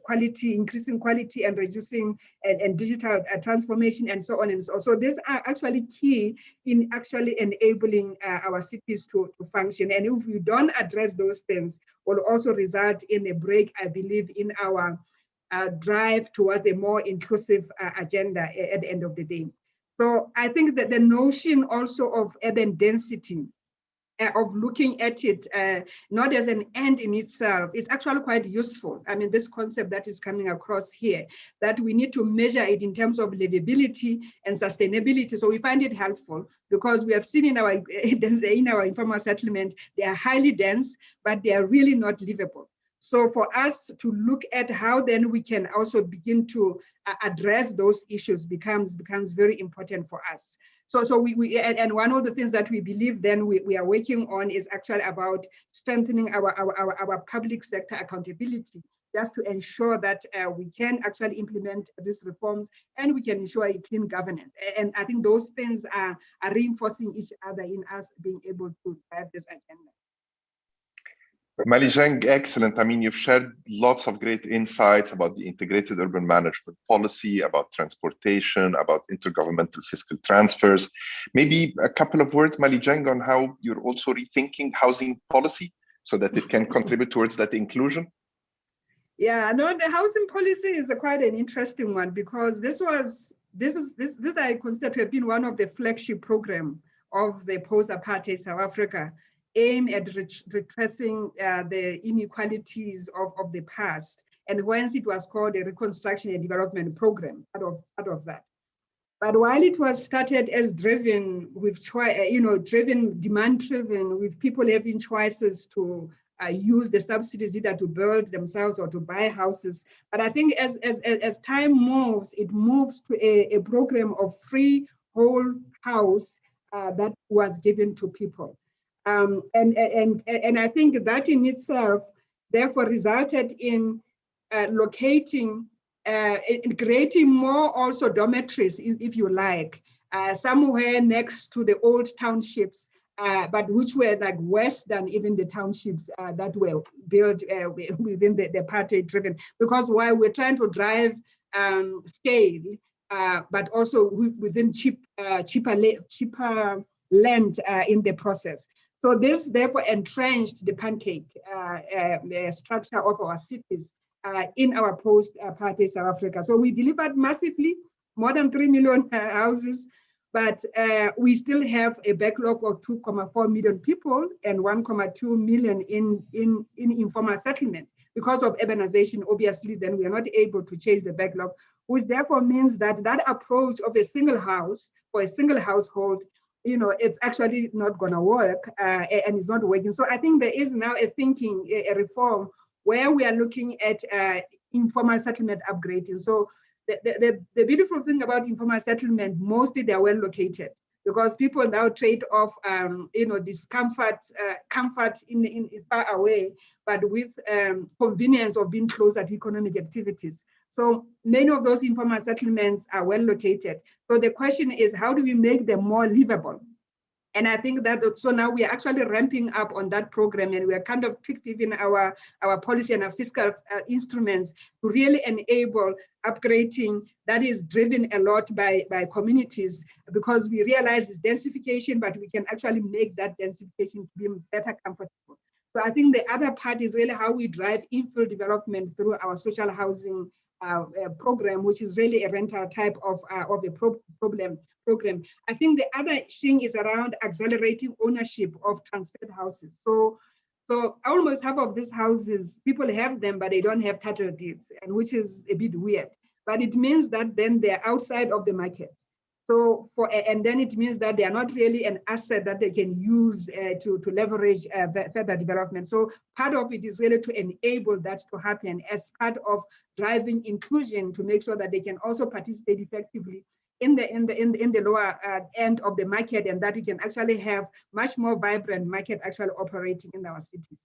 quality, increasing quality, and reducing and digital transformation, and so on and so on. So these are actually key in actually enabling our cities to function. And if we don't address those things, will also result in a break, I believe, in our drive towards a more inclusive agenda at the end of the day. So I think that the notion also of urban density, of looking at it not as an end in itself, it's actually quite useful. I mean, this concept that is coming across here, that we need to measure it in terms of livability and sustainability. So we find it helpful because we have seen in our informal settlement, they are highly dense, but they are really not livable. So for us to look at how then we can also begin to address those issues becomes very important for us. So we and one of the things that we believe then we are working on is actually about strengthening our public sector accountability, just to ensure that we can actually implement these reforms and we can ensure a clean governance. And I think those things are reinforcing each other in us being able to drive this agenda. Malijeng, excellent. I mean, you've shared lots of great insights about the integrated urban management policy, about transportation, about intergovernmental fiscal transfers. Maybe a couple of words, Malijeng, on how you're also rethinking housing policy so that it can contribute towards that inclusion. Yeah, no, the housing policy is quite an interesting one, because this I consider to have been one of the flagship program of the post-apartheid South Africa, aimed at repressing the inequalities of the past, and hence it was called a reconstruction and development program out of that. But while it was started as driven with demand-driven, with people having choices to use the subsidies either to build themselves or to buy houses, but I think as time moves, it moves to a program of free whole house that was given to people. And I think that in itself, therefore, resulted in locating, creating more also dormitories, if you like, somewhere next to the old townships, but which were like worse than even the townships that were built within the apartheid driven. Because while we're trying to drive scale, but also within cheaper land in the process. So this therefore entrenched the pancake structure of our cities in our post-apartheid South Africa. So we delivered massively, more than 3 million houses, but we still have a backlog of 2.4 million people and 1.2 million in informal settlement. Because of urbanization, obviously, then we are not able to chase the backlog, which therefore means that that approach of a single house for a single household, it's actually not going to work and it's not working. So I think there is now a thinking, a reform where we are looking at informal settlement upgrading. So the beautiful thing about informal settlement, mostly they're well located because people now trade off, discomfort, comfort in far away, but with convenience of being closer to economic activities. So many of those informal settlements are well located. So the question is, how do we make them more livable? And I think that, so now we are actually ramping up on that program, and we are kind of fictive in our policy and our fiscal instruments to really enable upgrading that is driven a lot by communities, because we realize it's densification, but we can actually make that densification to be better comfortable. So I think the other part is really how we drive infill development through our social housing program, which is really a rental type of a program. I think the other thing is around accelerating ownership of transferred houses. So almost half of these houses, people have them, but they don't have title deeds, and which is a bit weird. But it means that then they're outside of the market. So and then it means that they are not really an asset that they can use to leverage further development. So part of it is really to enable that to happen as part of driving inclusion, to make sure that they can also participate effectively in the lower end of the market, and that we can actually have much more vibrant market actually operating in our cities.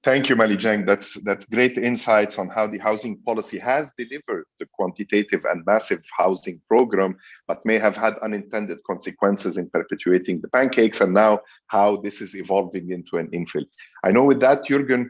Thank you, Malijang. That's great insights on how the housing policy has delivered the quantitative and massive housing program, but may have had unintended consequences in perpetuating the pancakes, and now how this is evolving into an infill. I know with that, Jürgen,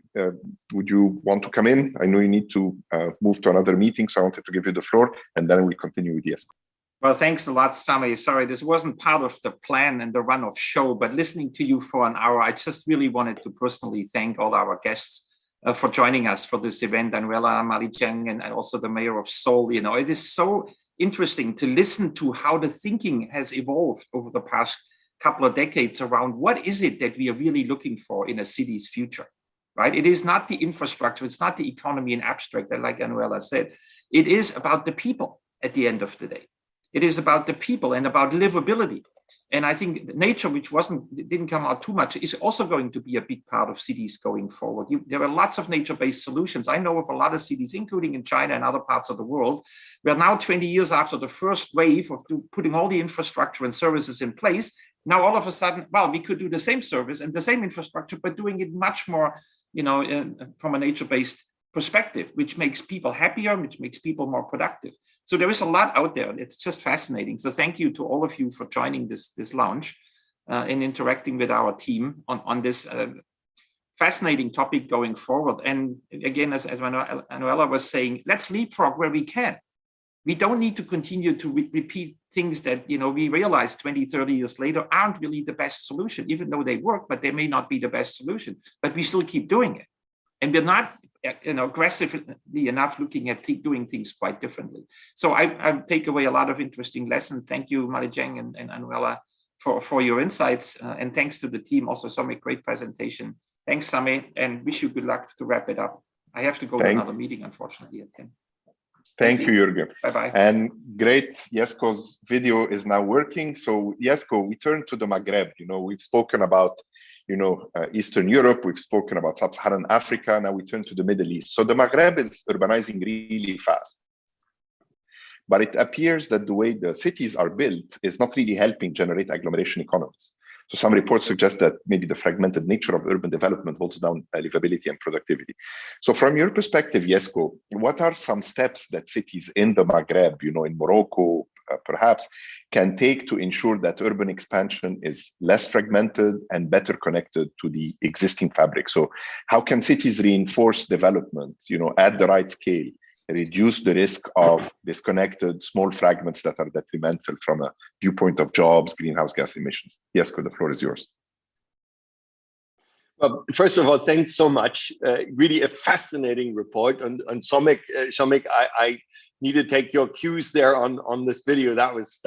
would you want to come in? I know you need to move to another meeting, so I wanted to give you the floor, and then we'll continue with Jesko. Well, thanks a lot, Sami. Sorry, this wasn't part of the plan and the run-off show, but listening to you for an hour, I just really wanted to personally thank all our guests for joining us for this event, Anuela, Malijang, and also the mayor of Seoul. It is so interesting to listen to how the thinking has evolved over the past couple of decades around what is it that we are really looking for in a city's future, right? It is not the infrastructure, it's not the economy in abstract, like Anuela said. It is about the people at the end of the day. It is about the people and about livability. And I think nature, which didn't come out too much, is also going to be a big part of cities going forward. There are lots of nature-based solutions. I know of a lot of cities, including in China and other parts of the world, where now 20 years after the first wave of putting all the infrastructure and services in place, now all of a sudden, well, we could do the same service and the same infrastructure, but doing it much more, from a nature-based perspective, which makes people happier, which makes people more productive. So there is a lot out there. It's just fascinating. So thank you to all of you for joining this lounge and interacting with our team on this fascinating topic going forward. And again, as Anuela was saying, let's leapfrog where we can. We don't need to continue to repeat things that we realize 20, 30 years later aren't really the best solution, even though they work, but they may not be the best solution. But we still keep doing it. And we're not aggressively enough looking at doing things quite differently. So I take away a lot of interesting lessons. Thank you, Malijang and Anuela, for your insights. And thanks to the team also, Sami, great presentation. Thanks, Sami, and wish you good luck to wrap it up. I have to go to another meeting, unfortunately, at 10. Thank you, Jürgen. Bye-bye. And great, Jesko's video is now working. So Jesko, we turn to the Maghreb. We've spoken about Eastern Europe, we've spoken about Sub-Saharan Africa, now we turn to the Middle East. So the Maghreb is urbanizing really fast. But it appears that the way the cities are built is not really helping generate agglomeration economies. So some reports suggest that maybe the fragmented nature of urban development holds down livability and productivity. So from your perspective, Jesko, what are some steps that cities in the Maghreb, in Morocco, perhaps, can take to ensure that urban expansion is less fragmented and better connected to the existing fabric? So how can cities reinforce development, at the right scale, reduce the risk of disconnected small fragments that are detrimental from a viewpoint of jobs, greenhouse gas emissions. Yes, the floor is yours. Well, first of all, thanks so much. Really a fascinating report. On Shomik, I need to take your cues there on this video. That was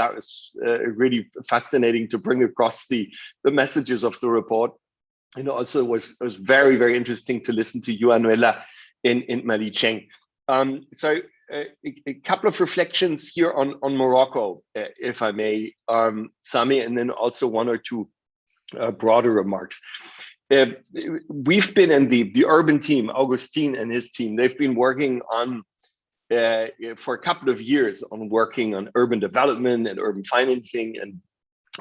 really fascinating to bring across the messages of the report. And also was very, very interesting to listen to you, Anuela, in Malicheng. So a couple of reflections here on Morocco, if I may, Sami, and then also one or two broader remarks. We've been in the urban team, Augustine and his team, they've been working on for a couple of years on working on urban development and urban financing, and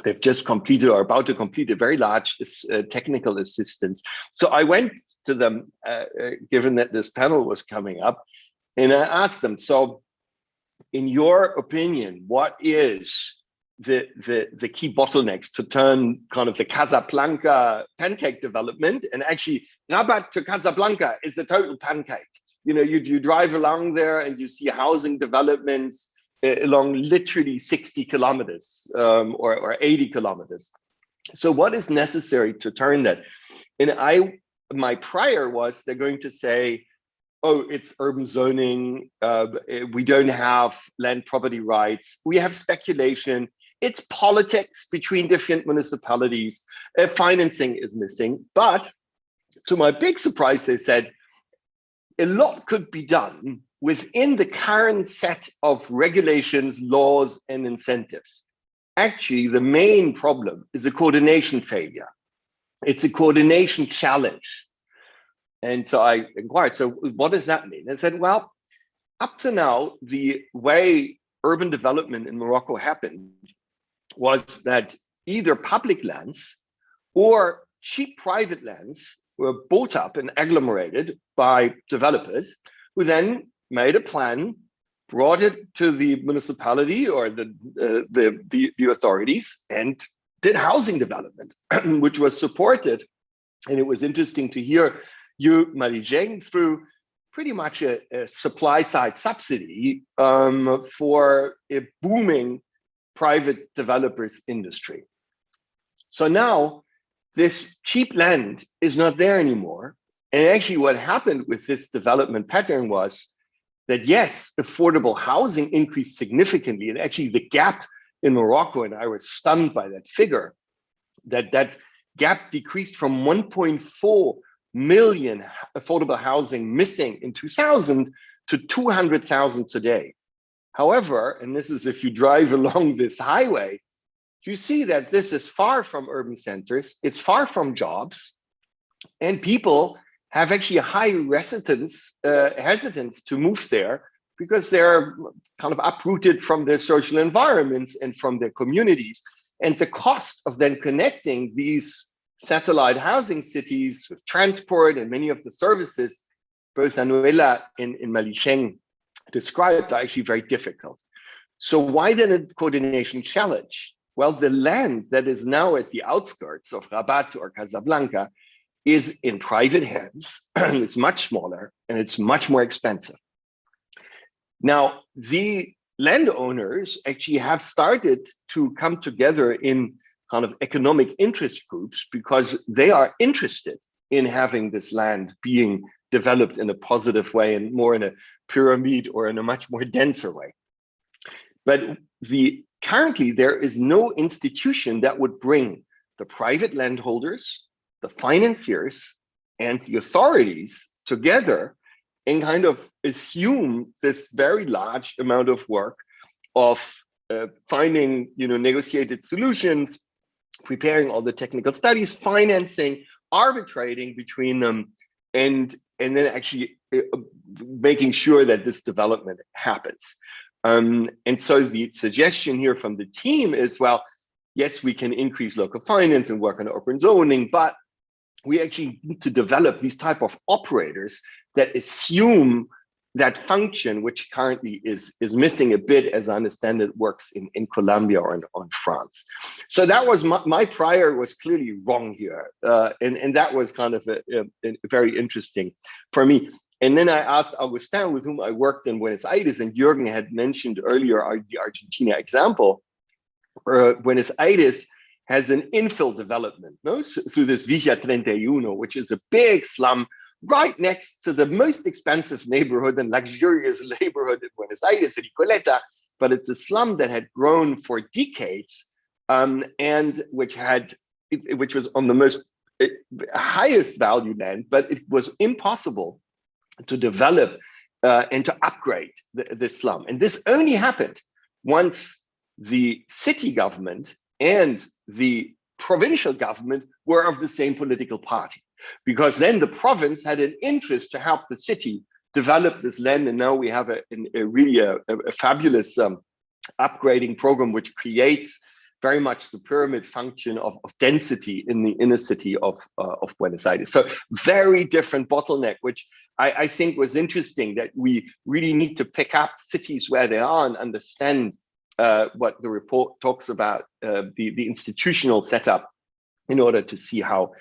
they've just completed or about to complete a very large technical assistance. So I went to them, given that this panel was coming up, and I asked them, so in your opinion, what is the key bottlenecks to turn kind of the Casablanca pancake development? And actually Rabat to Casablanca is a total pancake. You know, you drive along there and you see housing developments along literally 60 kilometers or 80 kilometers. So what is necessary to turn that? And my prior was they're going to say, oh, it's urban zoning, we don't have land property rights, we have speculation, it's politics between different municipalities, financing is missing. But to my big surprise, they said a lot could be done within the current set of regulations, laws, and incentives. Actually, the main problem is a coordination failure. It's a coordination challenge. And so I inquired, so what does that mean? And I said, well, up to now, the way urban development in Morocco happened was that either public lands or cheap private lands were bought up and agglomerated by developers who then made a plan, brought it to the municipality or the authorities, and did housing development, which was supported. And it was interesting to hear you, Malicheng, through pretty much a supply side subsidy for a booming private developers industry. So now this cheap land is not there anymore. And actually what happened with this development pattern was that, yes, affordable housing increased significantly. And actually the gap in Morocco, and I was stunned by that figure, that gap decreased from 1.4 million affordable housing missing in 2000 to 200,000 today. However, and this is if you drive along this highway, you see that this is far from urban centers, it's far from jobs, and people have actually a high hesitance to move there because they're kind of uprooted from their social environments and from their communities. And the cost of then connecting these satellite housing cities with transport and many of the services both Anuela and Malicheng described are actually very difficult. So why then a coordination challenge? Well, the land that is now at the outskirts of Rabat or Casablanca is in private hands, it's much smaller, and it's much more expensive. Now, the landowners actually have started to come together in kind of economic interest groups because they are interested in having this land being developed in a positive way and more in a pyramid or in a much more denser way. But currently there is no institution that would bring the private landholders, the financiers, and the authorities together and kind of assume this very large amount of work of finding, negotiated solutions, preparing all the technical studies, financing, arbitrating between them, and then actually making sure that this development happens. And so the suggestion here from the team is, well, yes, we can increase local finance and work on open zoning, but we actually need to develop these type of operators that assume that function, which currently is missing a bit, as I understand it, works in Colombia or in France. So that was my prior was clearly wrong here. And that was kind of a very interesting for me. And then I asked Augustin, with whom I worked in Buenos Aires, and Jürgen had mentioned earlier the Argentina example. Buenos Aires has an infill development, no? Through this Villa 31, which is a big slum right next to the most expensive neighborhood and luxurious neighborhood in Buenos Aires, Recoleta. But it's a slum that had grown for decades, and which was on the most highest value land, but it was impossible to develop and to upgrade this slum. And this only happened once the city government and the provincial government were of the same political party, because then the province had an interest to help the city develop this land. And now we have a really fabulous upgrading program, which creates very much the pyramid function of density in the inner city of Buenos Aires. So very different bottleneck, which I think was interesting, that we really need to pick up cities where they are and understand what the report talks about, the institutional setup, in order to see how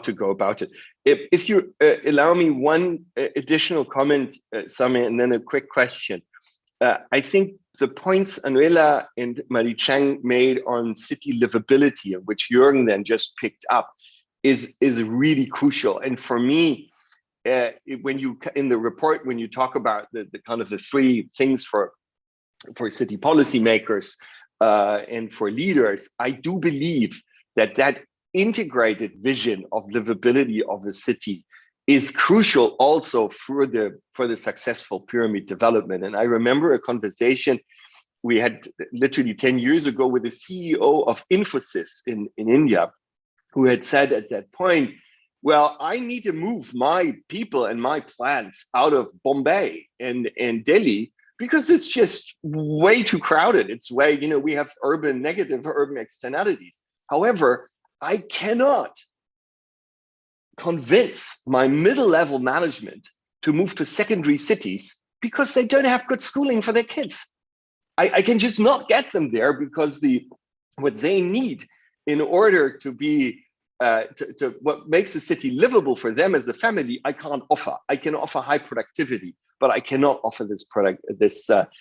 to go about it. If you allow me one additional comment, Sami, and then a quick question. I think the points Anuela and Marie-Cheng made on city livability, which Jürgen then just picked up, is really crucial. And for me, when you in the report, when you talk about the kind of the three things for city policymakers and for leaders, I do believe that integrated vision of livability of the city is crucial also for the successful pyramid development. And I remember a conversation we had literally 10 years ago with the CEO of Infosys in India, who had said at that point, well, I need to move my people and my plants out of Bombay and Delhi because it's just way too crowded. It's way, we have negative urban externalities. However, I cannot convince my middle-level management to move to secondary cities because they don't have good schooling for their kids. I can just not get them there because what they need in order to be to what makes the city livable for them as a family, I can't offer. I can offer high productivity, but I cannot offer this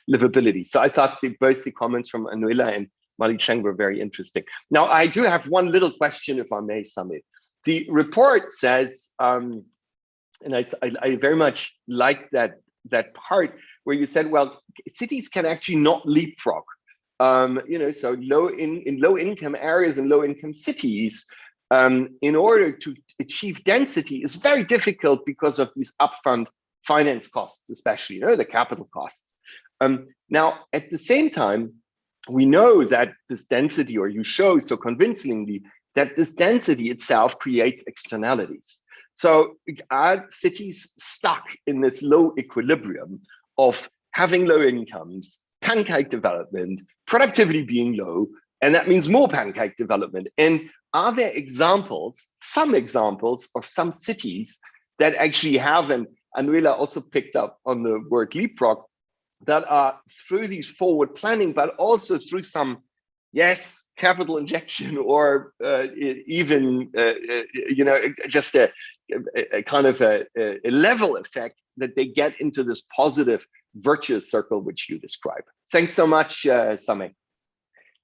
livability. So I thought both the comments from Anuela and Marie-Cheng were very interesting. Now, I do have one little question, if I may, Sami. The report says, and I very much like that part where you said, well, cities can actually not leapfrog. So in low income areas and low income cities, in order to achieve density is very difficult because of these upfront finance costs, especially the capital costs. Now, at the same time, we know that this density, or you show so convincingly, that this density itself creates externalities. So are cities stuck in this low equilibrium of having low incomes, pancake development, productivity being low, and that means more pancake development? And are there some examples of some cities that actually have, and Anuela also picked up on the word leapfrog, that are through these forward planning, but also through some, capital injection, or even just a kind of a level effect, that they get into this positive virtuous circle which you describe. Thanks so much, Sami.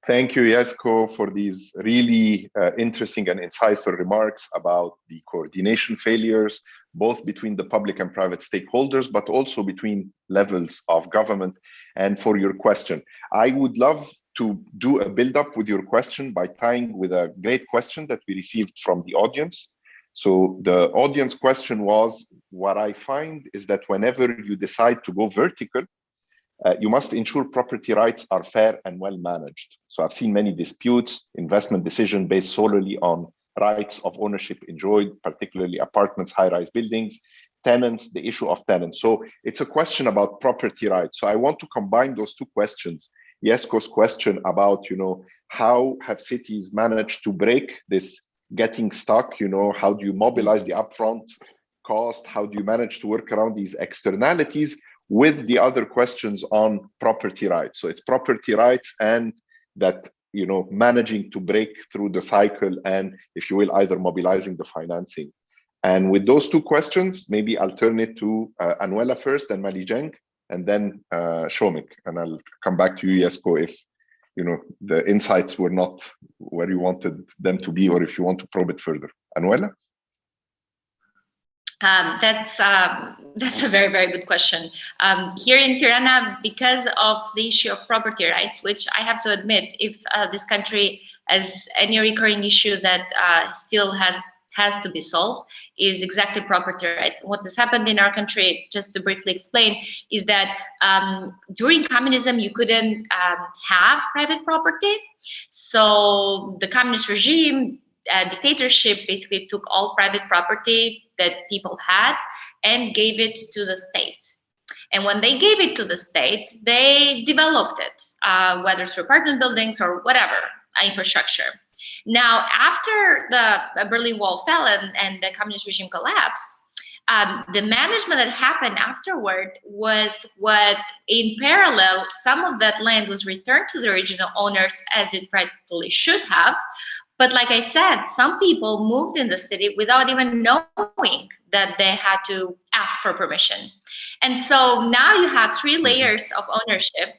Thank you, Jesko, for these really interesting and insightful remarks about the coordination failures, both between the public and private stakeholders, but also between levels of government, and for your question. I would love to do a build-up with your question by tying with a great question that we received from the audience. So the audience question was, what I find is that whenever you decide to go vertical, you must ensure property rights are fair and well managed. So I've seen many disputes, investment decision based solely on rights of ownership enjoyed, particularly apartments, high-rise buildings, tenants, the issue of tenants. So it's a question about property rights. So I want to combine those two questions. Jesko's question about, how have cities managed to break this getting stuck? How do you mobilize the upfront cost? How do you manage to work around these externalities, with the other questions on property rights? So it's property rights and that, managing to break through the cycle and, if you will, either mobilizing the financing. And with those two questions, maybe I'll turn it to Anuela first, then Malijeng, and then Shomik. And I'll come back to you, Jesko, if the insights were not where you wanted them to be, or if you want to probe it further. Anuela? That's a very, very good question. Here in Tirana, because of the issue of property rights, which I have to admit, if this country has any recurring issue that still has to be solved, is exactly property rights. What has happened in our country, just to briefly explain, is that during communism, you couldn't have private property. So the communist regime, dictatorship, basically took all private property that people had and gave it to the state. And when they gave it to the state, they developed it, whether through apartment buildings or whatever, infrastructure. Now, after the Berlin Wall fell and the communist regime collapsed, the management that happened afterward was what, in parallel, some of that land was returned to the original owners as it rightfully should have. But like I said, some people moved in the city without even knowing that they had to ask for permission. And so now you have three layers of ownership.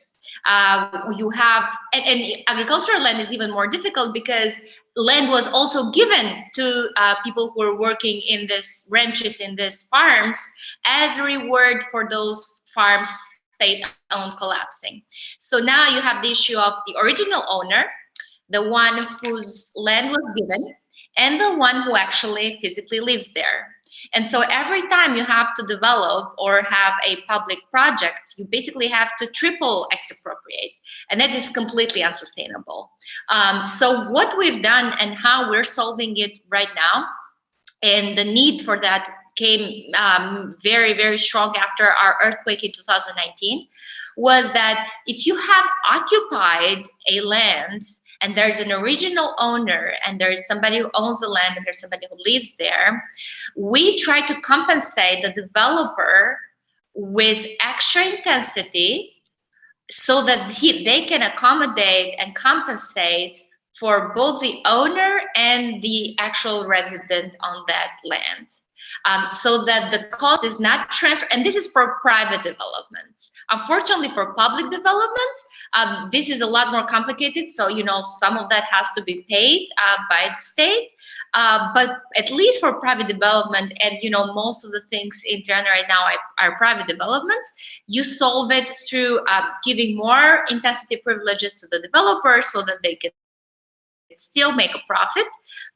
You have, and agricultural land is even more difficult because land was also given to people who were working in these ranches, in these farms, as a reward for those farms state-owned collapsing. So now you have the issue of the original owner, the one whose land was given, and the one who actually physically lives there. And so every time you have to develop or have a public project, you basically have to triple expropriate, and that is completely unsustainable. So what we've done and how we're solving it right now, and the need for that came very, very strong after our earthquake in 2019, was that if you have occupied a land and there's an original owner and there's somebody who owns the land and there's somebody who lives there, we try to compensate the developer with extra intensity so that they can accommodate and compensate for both the owner and the actual resident on that land. So that the cost is not transferred, and this is for private developments. Unfortunately, for public developments, this is a lot more complicated. So, some of that has to be paid by the state, but at least for private development, and most of the things in Tirana right now are private developments, you solve it through giving more intensity privileges to the developers so that they can still make a profit,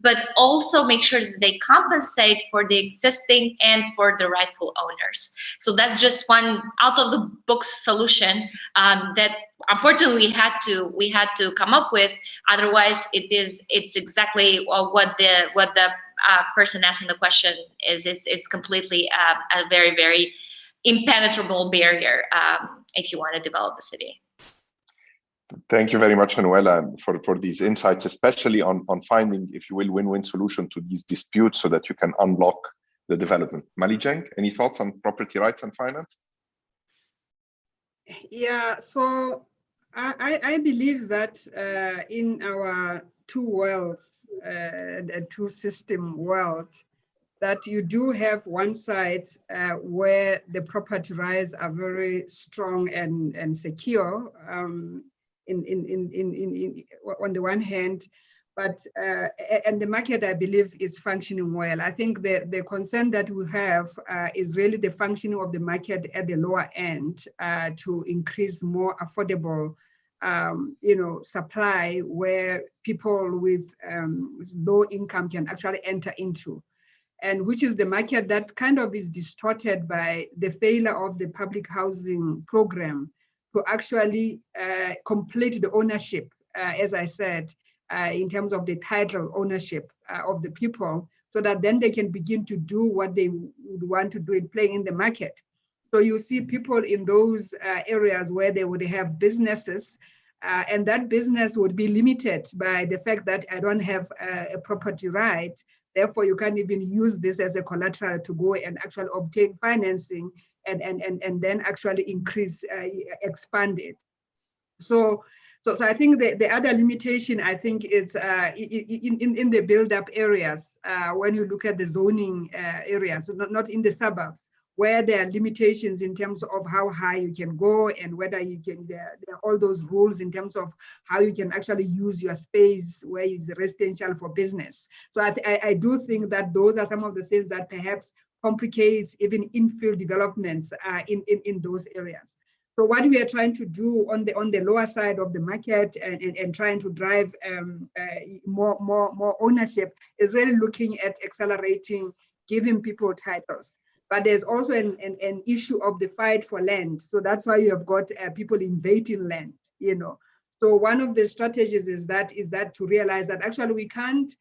but also make sure that they compensate for the existing and for the rightful owners. So that's just one out of the box solution that unfortunately we had to come up with. Otherwise, it's exactly what the person asking the question is. It's completely a very, very impenetrable barrier if you want to develop the city. Thank you very much, Anuela, for these insights, especially on finding, if you will, win-win solution to these disputes so that you can unlock the development. Malijeng, any thoughts on property rights and finance? Yeah, so I believe that in our two worlds, two system world, that you do have one side where the property rights are very strong and secure, on the one hand, but and the market, I believe, is functioning well. I think the concern that we have is really the functioning of the market at the lower end to increase more affordable, supply where people with low income can actually enter into, and which is the market that kind of is distorted by the failure of the public housing program to actually complete the ownership, as I said, in terms of the title ownership of the people, so that then they can begin to do what they would want to do in playing in the market. So you see people in those areas where they would have businesses, and that business would be limited by the fact that I don't have a property right. Therefore, you can't even use this as a collateral to go and actually obtain financing and then actually increase, expand it. So So I think the other limitation, I think, is in the build-up areas, when you look at the zoning areas, not in the suburbs, where there are limitations in terms of how high you can go and whether you can, there are all those rules in terms of how you can actually use your space where it's residential for business. So I do think that those are some of the things that perhaps complicates even infill developments in those areas. So what we are trying to do on the lower side of the market and trying to drive more ownership is really looking at accelerating, giving people titles. But there's also an issue of the fight for land. So that's why you have got people invading land, you know. So one of the strategies is that to realize that actually we can't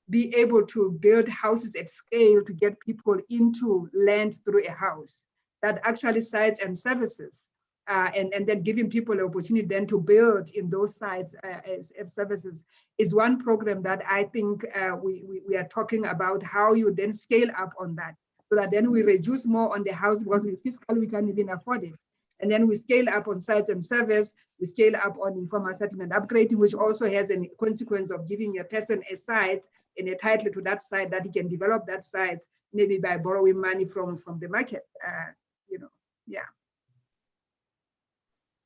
be able to build houses at scale to get people into land through a house. That actually sites and services, and then giving people the opportunity then to build in those sites as services is one program that I think we are talking about how you then scale up on that, so that then we reduce more on the house because fiscally we can't even afford it. And then we scale up on sites and service, we scale up on informal settlement upgrading, which also has a consequence of giving a person a site and a title to that site that he can develop that site, maybe by borrowing money from the market, you know, yeah.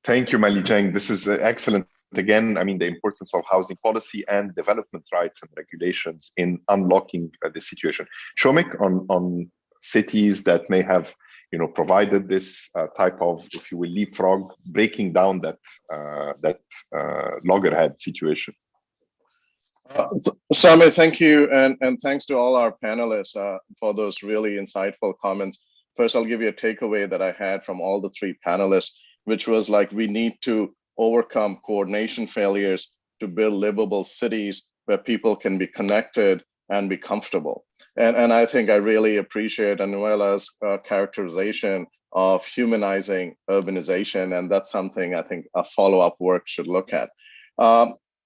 Thank you, Malijeng. This is excellent. Again, I mean, the importance of housing policy and development rights and regulations in unlocking the situation. Shomik, on cities that may have, you know, provided this type of, if you will, leapfrog, breaking down that loggerhead situation. Sami, thank you, and thanks to all our panelists for those really insightful comments. First, I'll give you a takeaway that I had from all the three panelists, which was like, we need to overcome coordination failures to build livable cities where people can be connected and be comfortable. And I think I really appreciate Anuela's characterization of humanizing urbanization, and that's something I think a follow-up work should look at.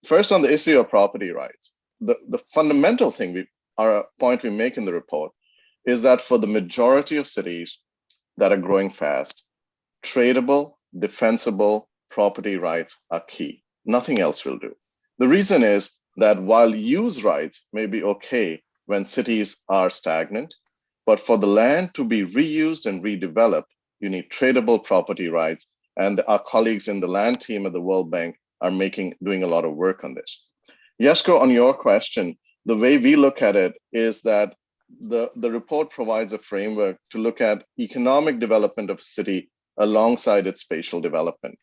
First, on the issue of property rights, the fundamental thing point we make in the report is that for the majority of cities that are growing fast, tradable, defensible property rights are key. Nothing else will do. The reason is that while use rights may be okay when cities are stagnant, but for the land to be reused and redeveloped, you need tradable property rights. And our colleagues in the land team at the World Bank are doing a lot of work on this. Jesko, on your question, the way we look at it is that the report provides a framework to look at economic development of a city alongside its spatial development.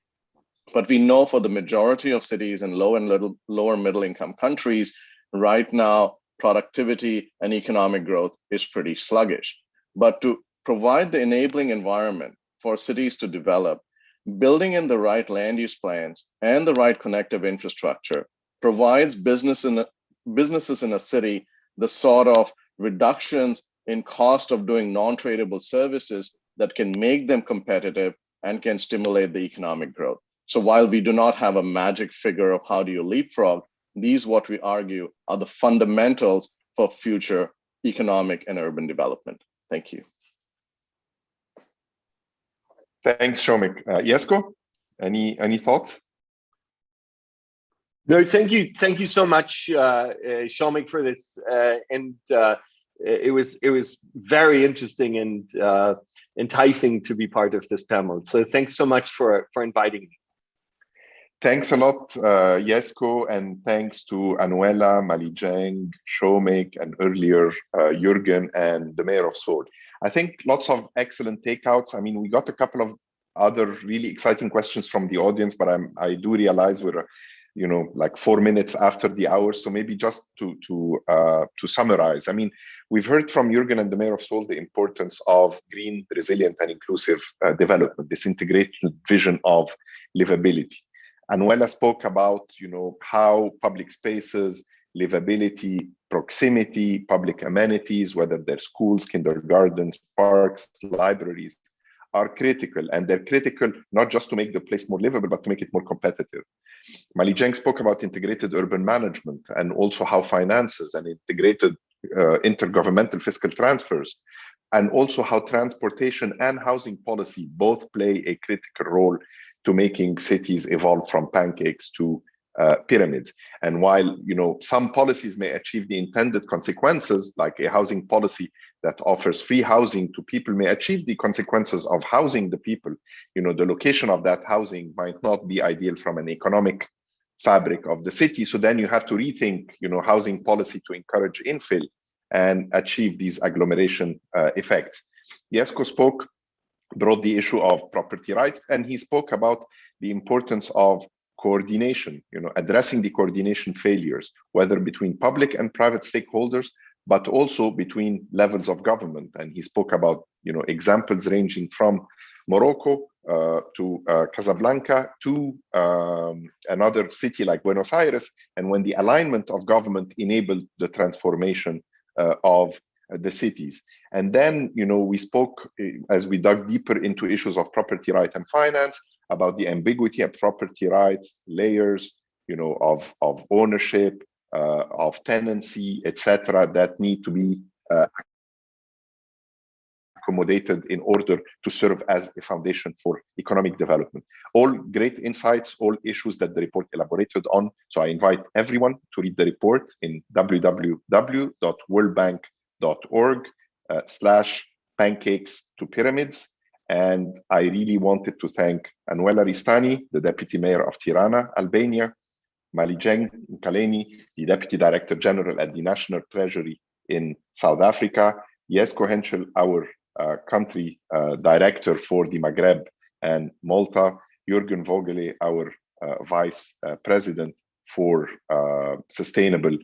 But we know for the majority of cities in low and lower middle income countries, right now, productivity and economic growth is pretty sluggish. But to provide the enabling environment for cities to develop, building in the right land use plans and the right connective infrastructure provides businesses in a city the sort of reductions in cost of doing non-tradable services that can make them competitive and can stimulate the economic growth. So while we do not have a magic figure of how do you leapfrog, these, what we argue, are the fundamentals for future economic and urban development. Thank you. Thanks, Shomik. Jesko, any thoughts? No, thank you so much, Shomik, for this, and it was very interesting and enticing to be part of this panel. So thanks so much for inviting me. Thanks a lot, Jesko, and thanks to Anuela, Malijeng, Shomik, and earlier Jürgen and the Mayor of Seoul. I think lots of excellent takeouts. I mean, we got a couple of other really exciting questions from the audience, but I do realize we're, you know, like 4 minutes after the hour. So maybe just to summarize, I mean, we've heard from Jürgen and the Mayor of Seoul the importance of green, resilient, and inclusive development, this integrated vision of livability. Anuela spoke about, you know, how public spaces, livability, proximity, public amenities, whether they're schools, kindergartens, parks, libraries, are critical. And they're critical not just to make the place more livable, but to make it more competitive. Malijeng spoke about integrated urban management and also how finances and integrated intergovernmental fiscal transfers, and also how transportation and housing policy both play a critical role to making cities evolve from pancakes to pyramids. And while some policies may achieve the intended consequences, like a housing policy that offers free housing to people may achieve the consequences of housing the people, the location of that housing might not be ideal from an economic fabric of the city. So then you have to rethink, housing policy to encourage infill and achieve these agglomeration effects. Jesko brought the issue of property rights, and he spoke about the importance of coordination, addressing the coordination failures, whether between public and private stakeholders, but also between levels of government. And he spoke about, examples ranging from Morocco to Casablanca to another city like Buenos Aires, and when the alignment of government enabled the transformation of the cities. And then, we spoke, as we dug deeper into issues of property right and finance, about the ambiguity of property rights, layers, of ownership, of tenancy, etc., that need to be accommodated in order to serve as a foundation for economic development. All great insights, all issues that the report elaborated on. So I invite everyone to read the report in www.worldbank.org/pancakes to pyramids. And I really wanted to thank Anuela Ristani, the Deputy Mayor of Tirana, Albania, Malijeng Nkaleni, the Deputy Director General at the National Treasury in South Africa, Jesko Henschel, our country director for the Maghreb and Malta, Jürgen Vogele, our Vice President for Sustainable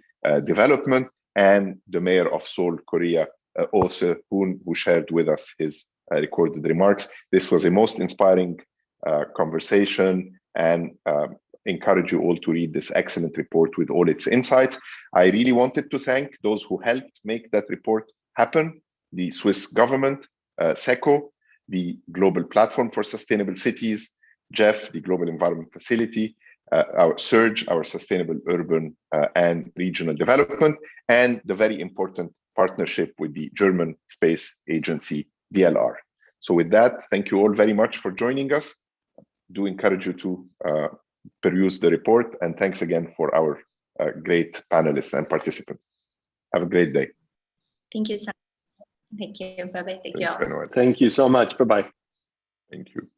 Development, and the Mayor of Seoul, Korea, Ose Hoon, who shared with us his recorded remarks. This was a most inspiring conversation, and encourage you all to read this excellent report with all its insights. I really wanted to thank those who helped make that report happen: the Swiss government, SECO, the Global Platform for Sustainable Cities, GEF, the Global Environment Facility, our SURGE, our Sustainable Urban and Regional Development, and the very important partnership with the German Space Agency, DLR. So with that, thank you all very much for joining us. Do encourage you to peruse the report, and thanks again for our great panelists and participants. Have a great day. Thank you, Sam. Thank you. Bye-bye. Thank you all. Thank you so much. Bye-bye. Thank you.